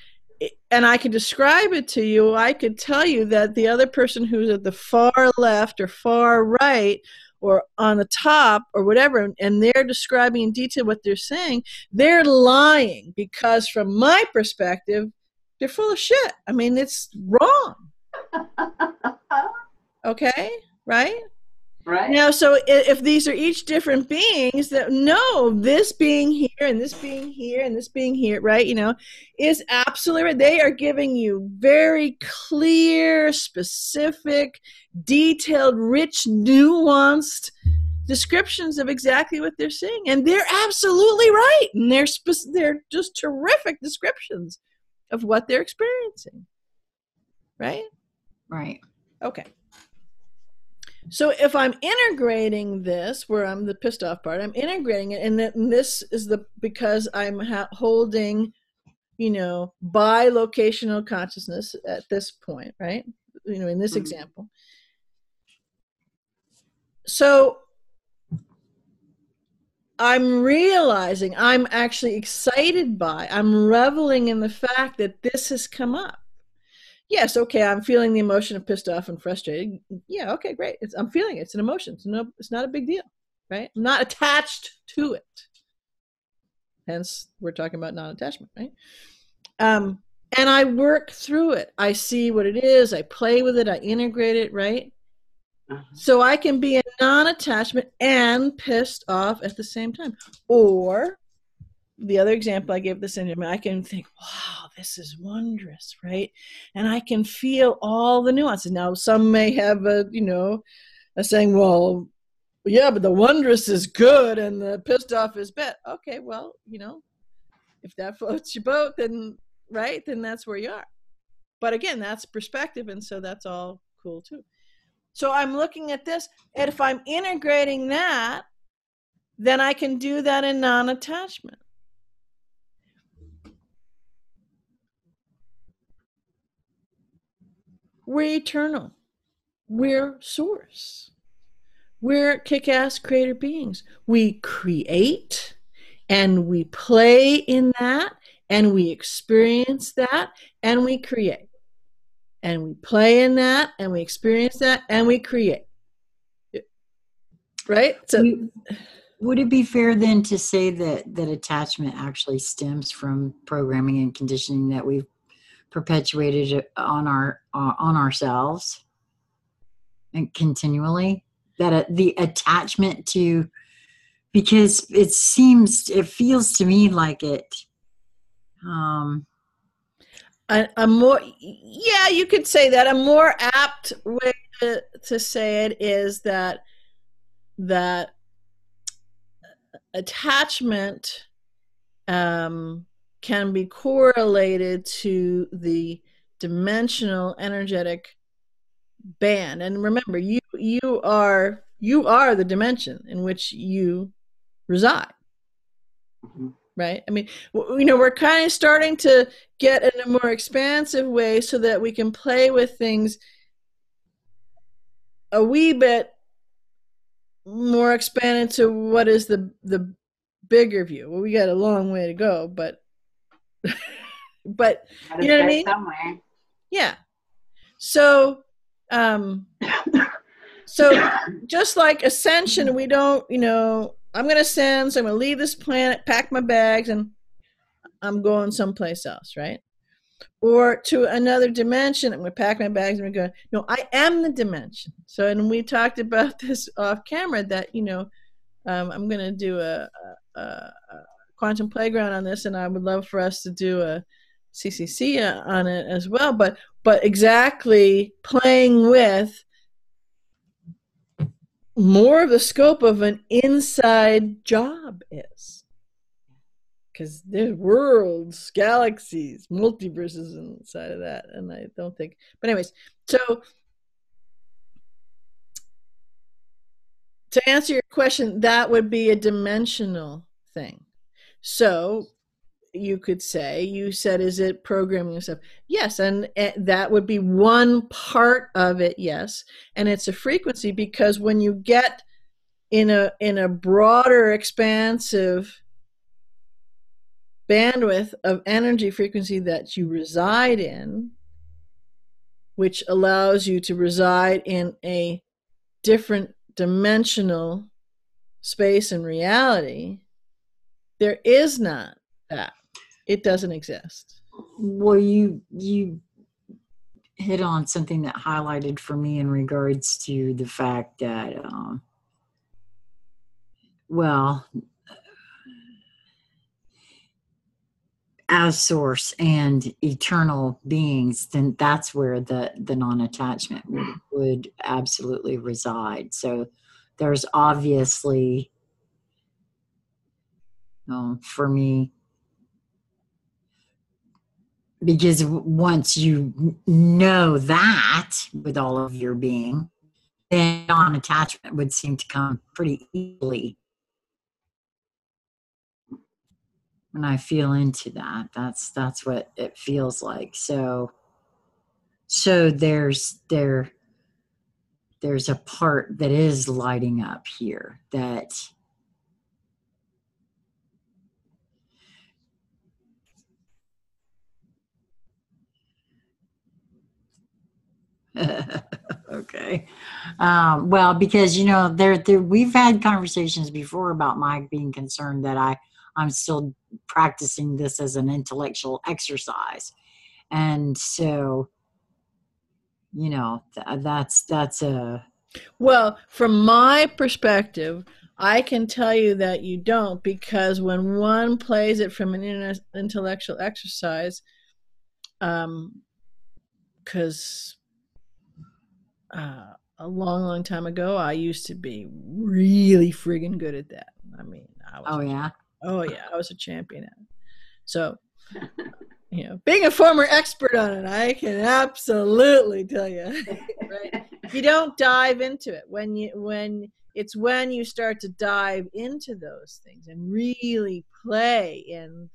and I could describe it to you, I could tell you that the other person who's at the far left or far right, or on the top or whatever, and they're describing in detail what they're saying, they're lying, because from my perspective, they're full of shit. I mean, it's wrong. Okay, right? Right. Now, so if these are each different beings, this being here and this being here and this being here, right, is absolutely right. They are giving you very clear, specific, detailed, rich, nuanced descriptions of exactly what they're saying. And they're absolutely right. And they're just terrific descriptions of what they're experiencing. Right? Right. Okay. So if I'm integrating this, where I'm the pissed off part, I'm integrating it, and this is because I'm holding, bilocational consciousness at this point, right? In this example. So I'm realizing, I'm actually excited I'm reveling in the fact that this has come up. Yes, okay, I'm feeling the emotion of pissed off and frustrated. Yeah, okay, great. I'm feeling it. It's an emotion. It's not a big deal, right? I'm not attached to it. Hence, we're talking about non-attachment, right? And I work through it. I see what it is. I play with it. I integrate it, right? So I can be in non-attachment and pissed off at the same time. Or the other example I gave this in, I can think, wow, this is wondrous, right? And I can feel all the nuances. Now, some may have a saying, well, yeah, but the wondrous is good and the pissed off is bad. Okay, well, if that floats your boat, then that's where you are. But again, that's perspective, and so that's all cool too. So I'm looking at this, and if I'm integrating that, then I can do that in non-attachment. we're eternal. We're source. We're kick-ass creator beings. We create and we play in that and we experience that and we create. And we play in that and we experience that and we create. Right? So would it be fair then to say that attachment actually stems from programming and conditioning that we've perpetuated on ourselves and continually? That the attachment to, because it feels to me like it. A more, yeah, you could say that. A more apt way to say it is that attachment can be correlated to the dimensional energetic band. And remember, you are the dimension in which you reside. Right? I mean, we're kind of starting to get in a more expansive way so that we can play with things a wee bit more expanded to what is the bigger view. Well, we got a long way to go, but you know what I mean? Somewhere. Yeah. So so just like ascension, we don't, I'm going to ascend, so I'm going to leave this planet, pack my bags, and I'm going someplace else, right? Or to another dimension, I'm going to pack my bags and we're going, no, I am the dimension. So, and we talked about this off camera that, I'm going to do a quantum playground on this, and I would love for us to do a CCC on it as well. But exactly playing with more of the scope of an inside job is. Because there's worlds, galaxies, multiverses inside of that. And I don't think, but anyways, so to answer your question, that would be a dimensional thing. So you could say, you said, is it programming and stuff? Yes, and that would be one part of it, yes. And it's a frequency, because when you get in a broader, expansive bandwidth of energy frequency that you reside in, which allows you to reside in a different dimensional space and reality, there is not that. It doesn't exist. Well, you hit on something that highlighted for me in regards to the fact that, as source and eternal beings, then that's where the non-attachment would absolutely reside. So there's obviously, for me, because once you know that with all of your being, then non-attachment would seem to come pretty easily. When I feel into that, that's what it feels like. So there's a part that is lighting up here that okay. Well, because there we've had conversations before about Mike being concerned that I'm still practicing this as an intellectual exercise, and so that's a, well, from my perspective, I can tell you that you don't, because when one plays it from an intellectual exercise, because a long time ago, I used to be really friggin' good at that. I mean, I was a champion at it. So, being a former expert on it, I can absolutely tell you, right? You don't dive into it when you start to dive into those things and really play in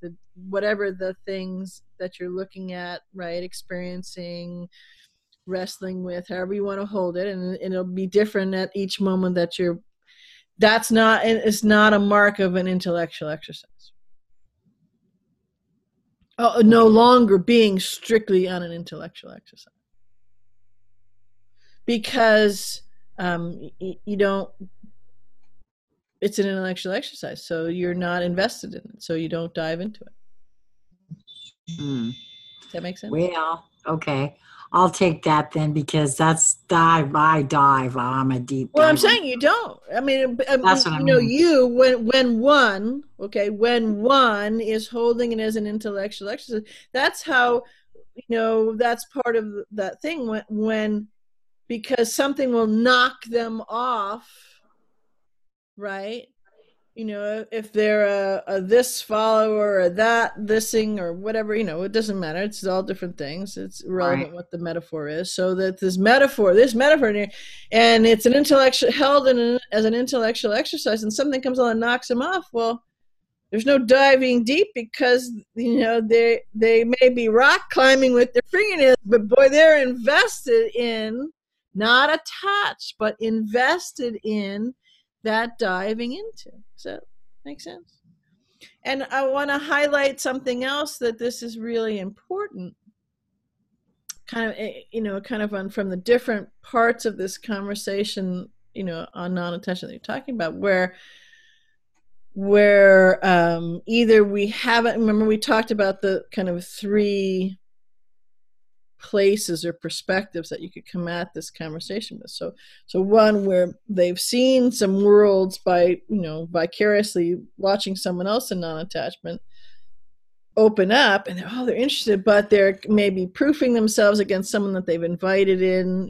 whatever the things that you're looking at, right? Experiencing, wrestling with, however you want to hold it, and it'll be different at each moment that you're. It's not a mark of an intellectual exercise. No longer being strictly on an intellectual exercise, because you don't. It's an intellectual exercise, so you're not invested in it, so you don't dive into it. Does that make sense? Well, okay. I'll take that then, because that's dive. I dive. I'm a deep diver. Well, I'm saying you don't. I mean, That's what I know, mean. when one is holding it as an intellectual exercise, that's how, that's part of that thing when because something will knock them off, right? If they're a this follower or that thising or whatever, it doesn't matter. It's all different things. It's irrelevant what the metaphor is. So that this metaphor, and it's an intellectual held as an intellectual exercise, and something comes along and knocks them off. Well, there's no diving deep, because they may be rock climbing with their fingernails, but boy, they're invested in, not attached, but invested in that diving into. Does that make sense? And I want to highlight something else, that this is really important, kind of from the different parts of this conversation, on non-attachment that you're talking about, where either we haven't, remember we talked about the kind of 3 places or perspectives that you could come at this conversation with. So one, where they've seen some worlds by, vicariously watching someone else in non-attachment open up, and they're interested, but they're maybe proofing themselves against someone that they've invited in,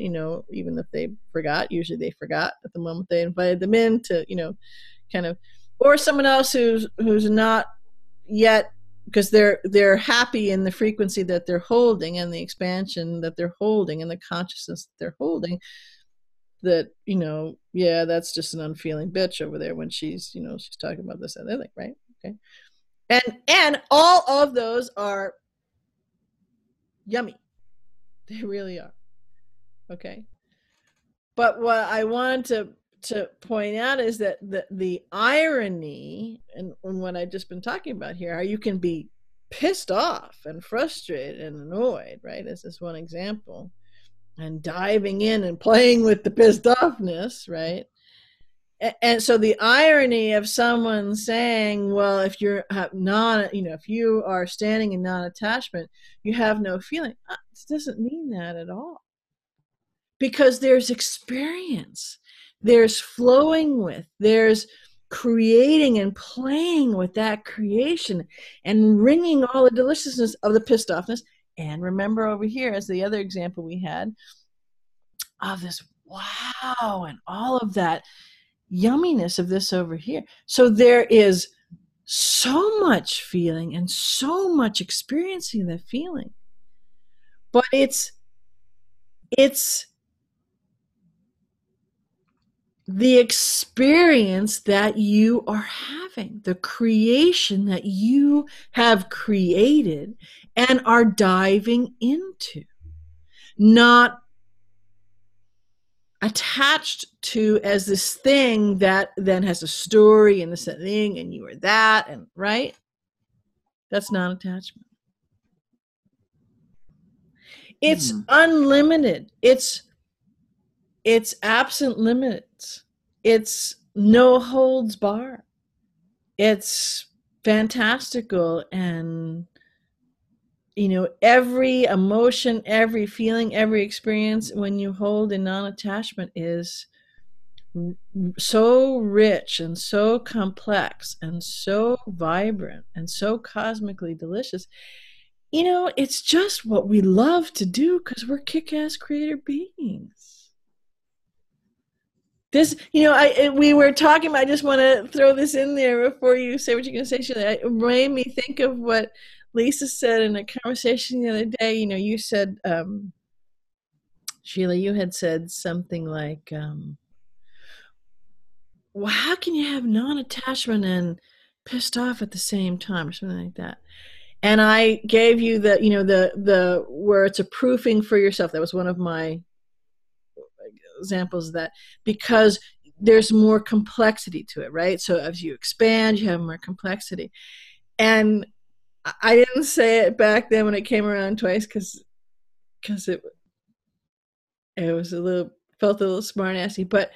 even if they forgot. Usually they forgot at the moment they invited them in to, kind of, or someone else who's not yet, because they're happy in the frequency that they're holding, and the expansion that they're holding, and the consciousness that they're holding, that that's just an unfeeling bitch over there when she's she's talking about this and that thing, right? Okay. And all of those are yummy. They really are. Okay. But what I wanted to point out is that the irony and what I've just been talking about here, how you can be pissed off and frustrated and annoyed, right? This is one example, and diving in and playing with the pissed offness, right? And so the irony of someone saying, well, if you're if you are standing in non-attachment, you have no feeling. It doesn't mean that at all. Because there's experience, there's flowing with, there's creating and playing with that creation, and wringing all the deliciousness of the pissed offness. And remember over here, as the other example we had, of this wow and all of that yumminess of this over here. So there is so much feeling and so much experiencing the feeling, but it's the experience that you are having, the creation that you have created and are diving into, not attached to as this thing that then has a story and this thing and you are that, and right? That's non-attachment. It's unlimited. It's absent limits. It's no holds bar. It's fantastical, and every emotion, every feeling, every experience when you hold in non-attachment is so rich and so complex and so vibrant and so cosmically delicious. It's just what we love to do, because we're kick-ass creator beings. This, we were talking about, I just want to throw this in there before you say what you're going to say, Sheila. It made me think of what Lisa said in a conversation the other day. You said, Sheila, you had said something like, well, how can you have non-attachment and pissed off at the same time, or something like that? And I gave you the where it's a proofing for yourself. That was one of my examples of that, because there's more complexity to it, right? So as you expand, you have more complexity. And I didn't say it back then when it came around twice, because it was felt a little smart-assy. But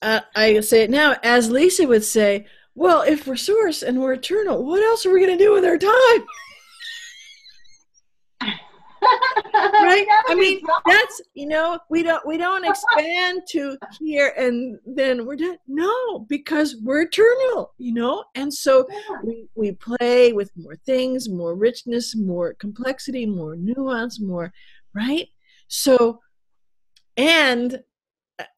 I say it now, as Lisa would say, well, if we're source and we're eternal, what else are we going to do with our time? Right? I mean, that's, we don't expand to here and then we're done. No, because we're eternal, and so we play with more things, more richness, more complexity, more nuance, more, right? So, and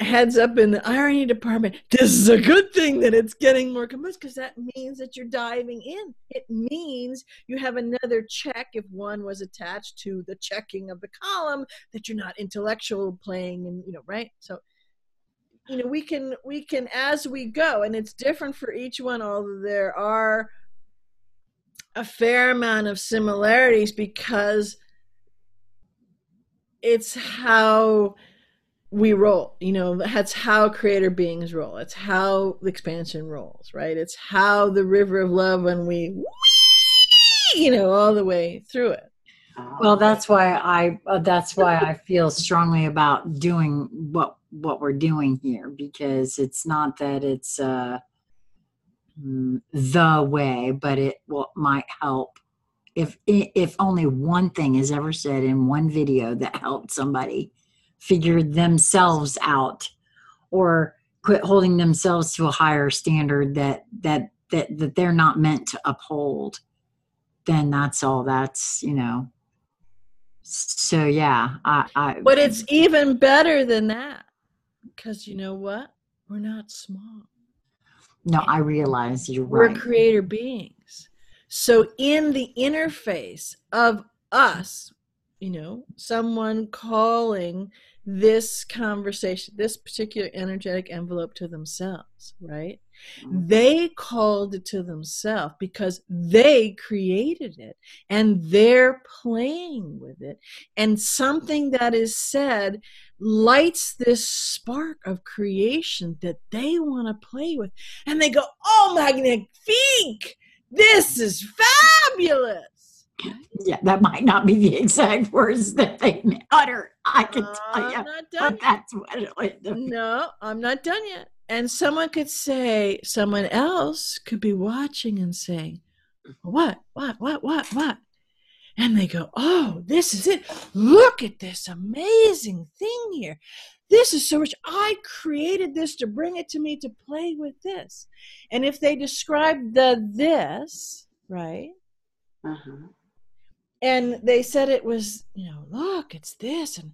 heads up in the irony department, this is a good thing that it's getting more complex, because that means that you're diving in. It means you have another check if one was attached to the checking of the column, that you're not intellectual playing, and right. So we can as we go, and it's different for each one, although there are a fair amount of similarities, because it's how we roll, that's how creator beings roll. It's how the expansion rolls, right? It's how the river of love, when we, all the way through it. Well, that's why I feel strongly about doing what we're doing here, because it's not that it's the way, but it might help. If only one thing is ever said in one video that helped somebody figure themselves out, or quit holding themselves to a higher standard that they're not meant to uphold, then that's all. That's so yeah. But it's even better than that, because you know what? We're not small. No, I realize you're right. We're creator beings. So in the interface of us, someone calling this conversation, this particular energetic envelope, to themselves, right? They called it to themselves because they created it, and they're playing with it. And something that is said lights this spark of creation that they want to play with. And they go, oh, magnifique! This is fabulous! Yeah, that might not be the exact words that they utter. I can tell you, but that's what it is. No, I'm not done yet. And someone else could be watching and saying, what? And they go, oh, this is it. Look at this amazing thing here. This is so rich. I created this to bring it to me to play with this. And if they describe this, right? Uh-huh. And they said it was, look, it's this. And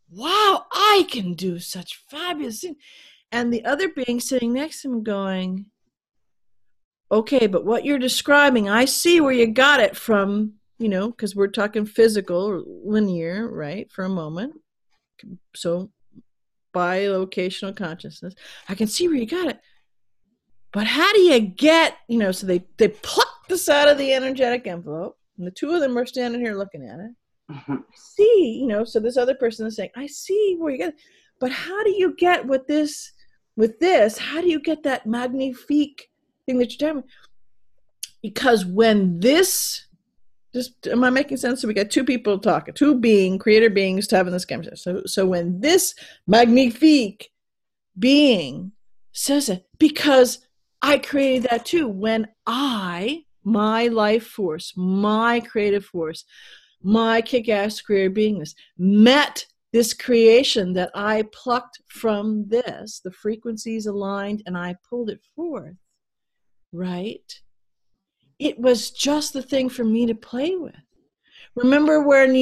wow, I can do such fabulous things. And the other being sitting next to him going, okay, but what you're describing, I see where you got it from, because we're talking physical or linear, right, for a moment. So bilocational consciousness. I can see where you got it. But how do you get, so they pluck this out of the energetic envelope. And the two of them are standing here looking at it. Mm-hmm. See, so this other person is saying, I see where you get it. But how do you get with this, how do you get that magnifique thing that you're talking about? Because when am I making sense? So we got two people talking, creator beings having this conversation. So when this magnifique being says it, because I created that too, when my life force, my creative force, my kick-ass creator beingness met this creation that I plucked from this, the frequencies aligned, and I pulled it forth, right? It was just the thing for me to play with. Remember when,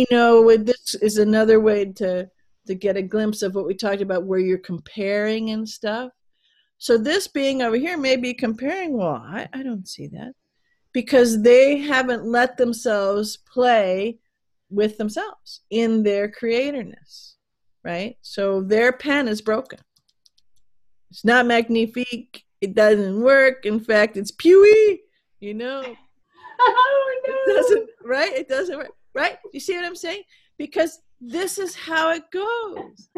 this is another way to get a glimpse of what we talked about, where you're comparing and stuff. So this being over here may be comparing, well, I don't see that. Because they haven't let themselves play with themselves in their creatorness, right? So their pen is broken. It's not magnifique. It doesn't work. In fact, it's pewy, Oh, no. It doesn't, right? It doesn't work, right? You see what I'm saying? Because this is how it goes.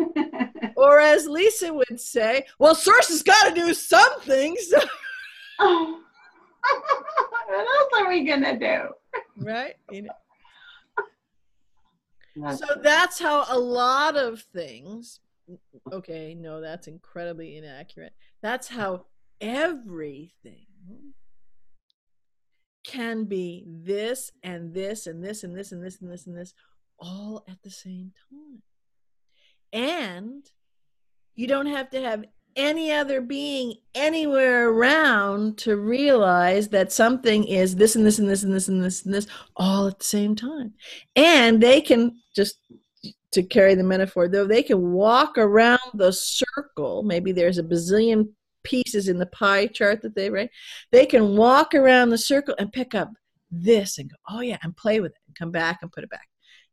Or as Lisa would say, well, Source has got to do something. So. Oh. What else are we going to do? Right? You know. So That's that's how a lot of things, okay, no, that's incredibly inaccurate. That's how everything can be this and this and this and this and this and this and this all at the same time. And you don't have to have any other being anywhere around to realize that something is this and this and this and this and this and this all at the same time. And they can, just to carry the metaphor though, they can walk around the circle. Maybe there's a bazillion pieces in the pie chart that they write. They can walk around the circle and pick up this and go, oh yeah, and play with it and come back and put it back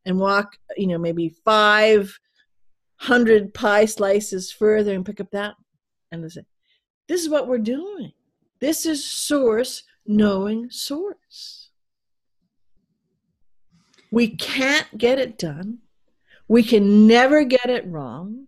and walk, maybe 500 pie slices further and pick up that. And they say, this is what we're doing. This is Source knowing Source. We can't get it done. We can never get it wrong.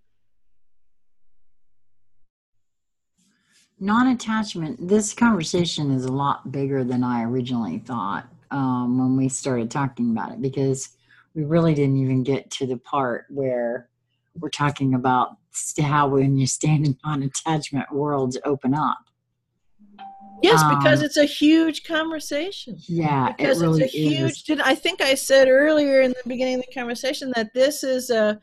Non-attachment, this conversation is a lot bigger than I originally thought when we started talking about it, because we really didn't even get to the part where we're talking about how when you stand in non-attachment, worlds open up. Yes, because it's a huge conversation. Yeah, because it really it's a huge. is. I think I said earlier in the beginning of the conversation that this is a.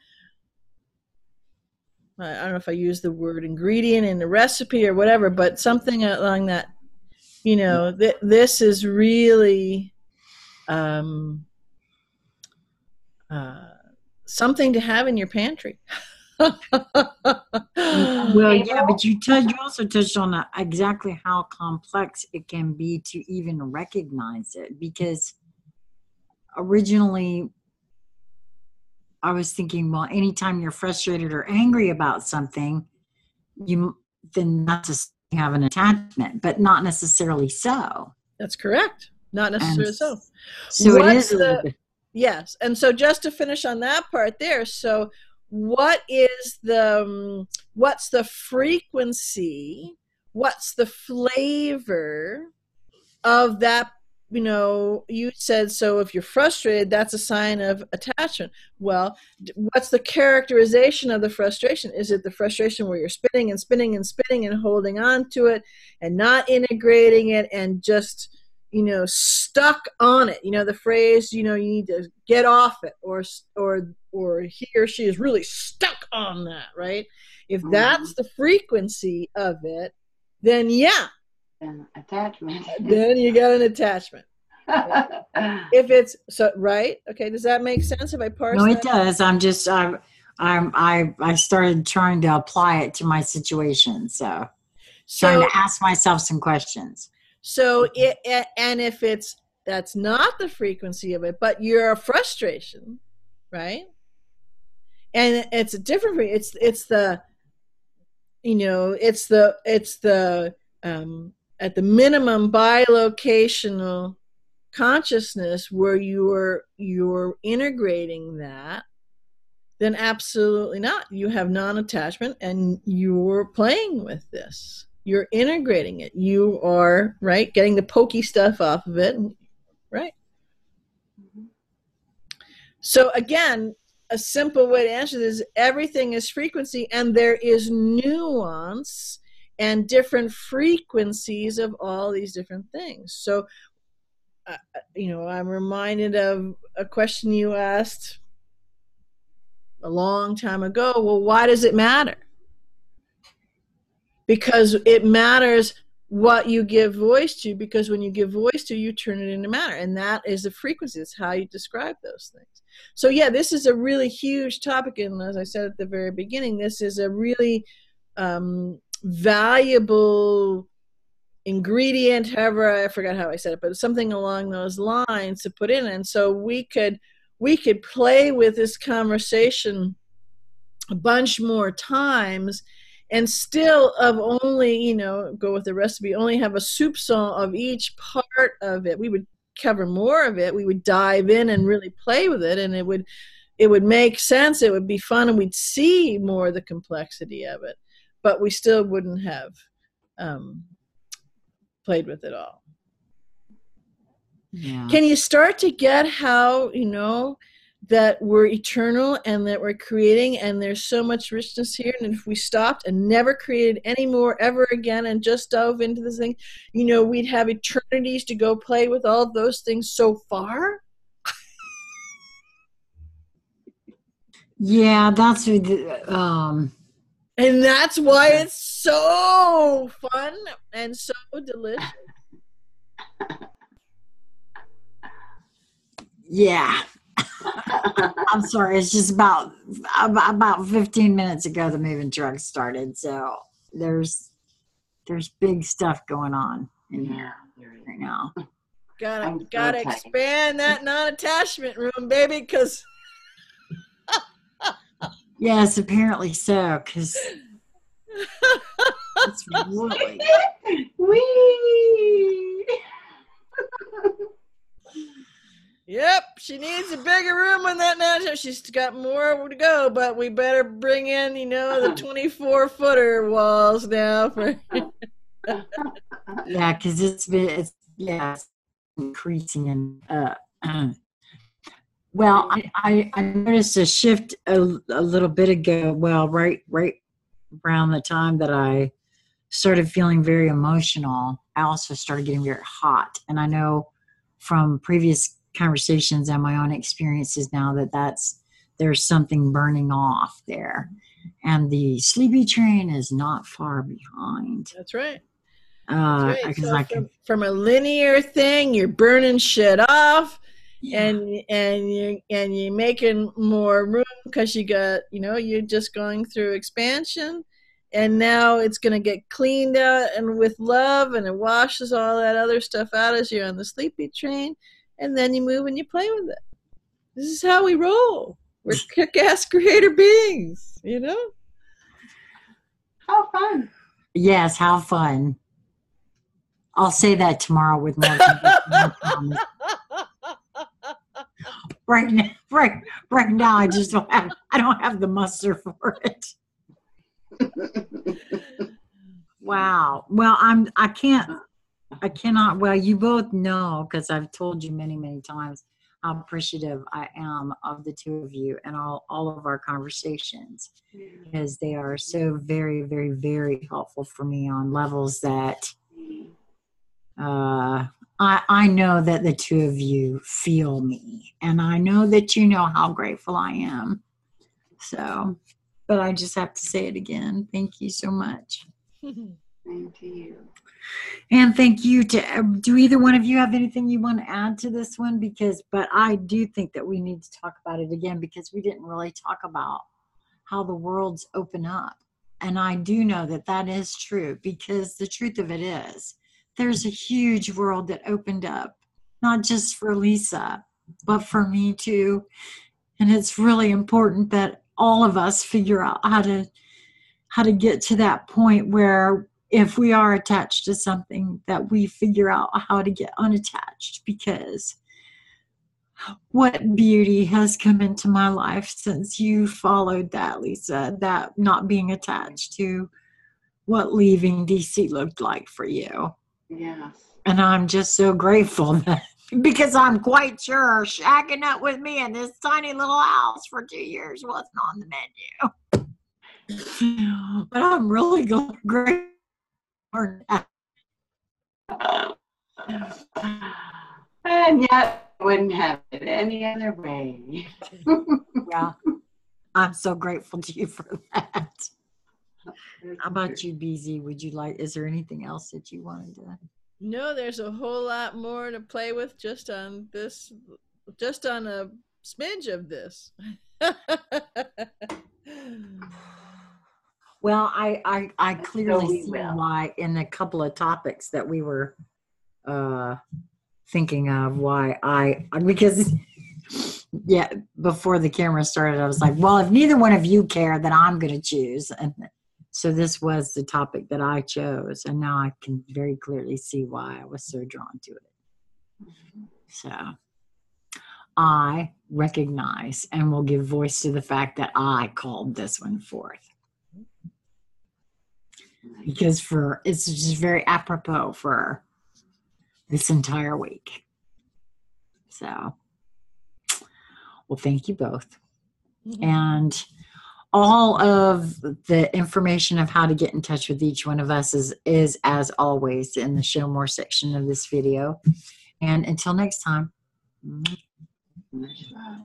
I don't know if I use the word ingredient in the recipe or whatever, but something along that. This is really something to have in your pantry. Well, yeah, but you also touched on exactly how complex it can be to even recognize it, because originally I was thinking, well, anytime you're frustrated or angry about something, then that's to have an attachment, but not necessarily so. That's correct. Not necessarily so. So it is a little bit. Yes. And so just to finish on that part there, so what's the frequency, what's the flavor of that? You said, so if you're frustrated, that's a sign of attachment. Well, what's the characterization of the frustration? Is it the frustration where you're spinning and spinning and spinning and holding on to it and not integrating it and just, stuck on it? The phrase, you need to get off it, or he or she is really stuck on that, right? If that's the frequency of it, then yeah. Attachment. Then you got an attachment. If it's so, right? Okay, does that make sense? If I parse? No, it does. I started trying to apply it to my situation, so trying to ask myself some questions. So and if that's not the frequency of it, but you're a frustration, right? And it's a different. It's the at the minimum bilocational consciousness where you're integrating that, then absolutely not. You have non-attachment and you're playing with this. You're integrating it. You are, right, getting the pokey stuff off of it, right? So again, a simple way to answer this is everything is frequency, and there is nuance and different frequencies of all these different things. So, I'm reminded of a question you asked a long time ago. Well, why does it matter? Because it matters what you give voice to, because when you give voice to, you turn it into matter. And that is the frequency. It's how you describe those things. So yeah, this is a really huge topic. And as I said at the very beginning, this is a really valuable ingredient, however, I forgot how I said it, but something along those lines to put in. And so we could play with this conversation a bunch more times and still only, go with the recipe, only have a soup song of each part of it. We would cover more of it. We would dive in and really play with it, and it would make sense. It would be fun, and we'd see more of the complexity of it, but we still wouldn't have played with it all. Yeah. Can you start to get how, that we're eternal and that we're creating, and there's so much richness here, and if we stopped and never created any more ever again and just dove into this thing, we'd have eternities to go play with all those things so far? Yeah, that's and that's why it's so fun and so delicious. Yeah. I'm sorry. It's just about 15 minutes ago the moving truck started. So there's big stuff going on in here right now. Gotta expand that non-attachment room, baby, because yes, apparently so, because it's really Yep, she needs a bigger room than that now. She's got more to go, but we better bring in, the 24-footer walls now for. Yeah, because it's increasing and well, I noticed a shift a little bit ago. Well, right around the time that I started feeling very emotional, I also started getting very hot, and I know from previous conversations and my own experiences now there's something burning off there, and the sleepy train is not far behind. That's right. So from a linear thing, you're burning shit off, yeah. and you're making more room because you got you're just going through expansion, and now it's going to get cleaned out and with love, and it washes all that other stuff out as you're on the sleepy train. And then you move and you play with it. This is how we roll. We're kick-ass creator beings, How fun. Yes, how fun. I'll say that tomorrow with more. Right now, I don't have the muster for it. Wow. Well, I cannot. Well, you both know, because I've told you many, many times how appreciative I am of the two of you and all of our conversations, because they are so very, very, very helpful for me on levels that I know that the two of you feel me, and I know that you know how grateful I am. So, but I just have to say it again. Thank you so much. Same to you. And thank you do either one of you have anything you want to add to this one? But I do think that we need to talk about it again, because we didn't really talk about how the worlds open up. And I do know that is true, because the truth of it is there's a huge world that opened up, not just for Lisa, but for me too. And it's really important that all of us figure out how to get to that point where, if we are attached to something, that we figure out how to get unattached, because what beauty has come into my life since you followed that, Lisa, that not being attached to what leaving DC looked like for you. Yes. And I'm just so grateful that, because I'm quite sure shacking up with me in this tiny little house for 2 years wasn't on the menu. But I'm really grateful. And yet I wouldn't have it any other way. Yeah, I'm so grateful to you for that. How about you, BZ? Is there anything else that you wanted to? No, there's a whole lot more to play with just on a smidge of this. Well, I clearly see why, in a couple of topics that we were thinking of, because before the camera started, I was like, well, if neither one of you care, then I'm going to choose. And so this was the topic that I chose, and now I can very clearly see why I was so drawn to it. So I recognize and will give voice to the fact that I called this one forth. Because it's just very apropos for this entire week. So, well, thank you both. And all of the information of how to get in touch with each one of us is as always in the show more section of this video. And until next time. Much love.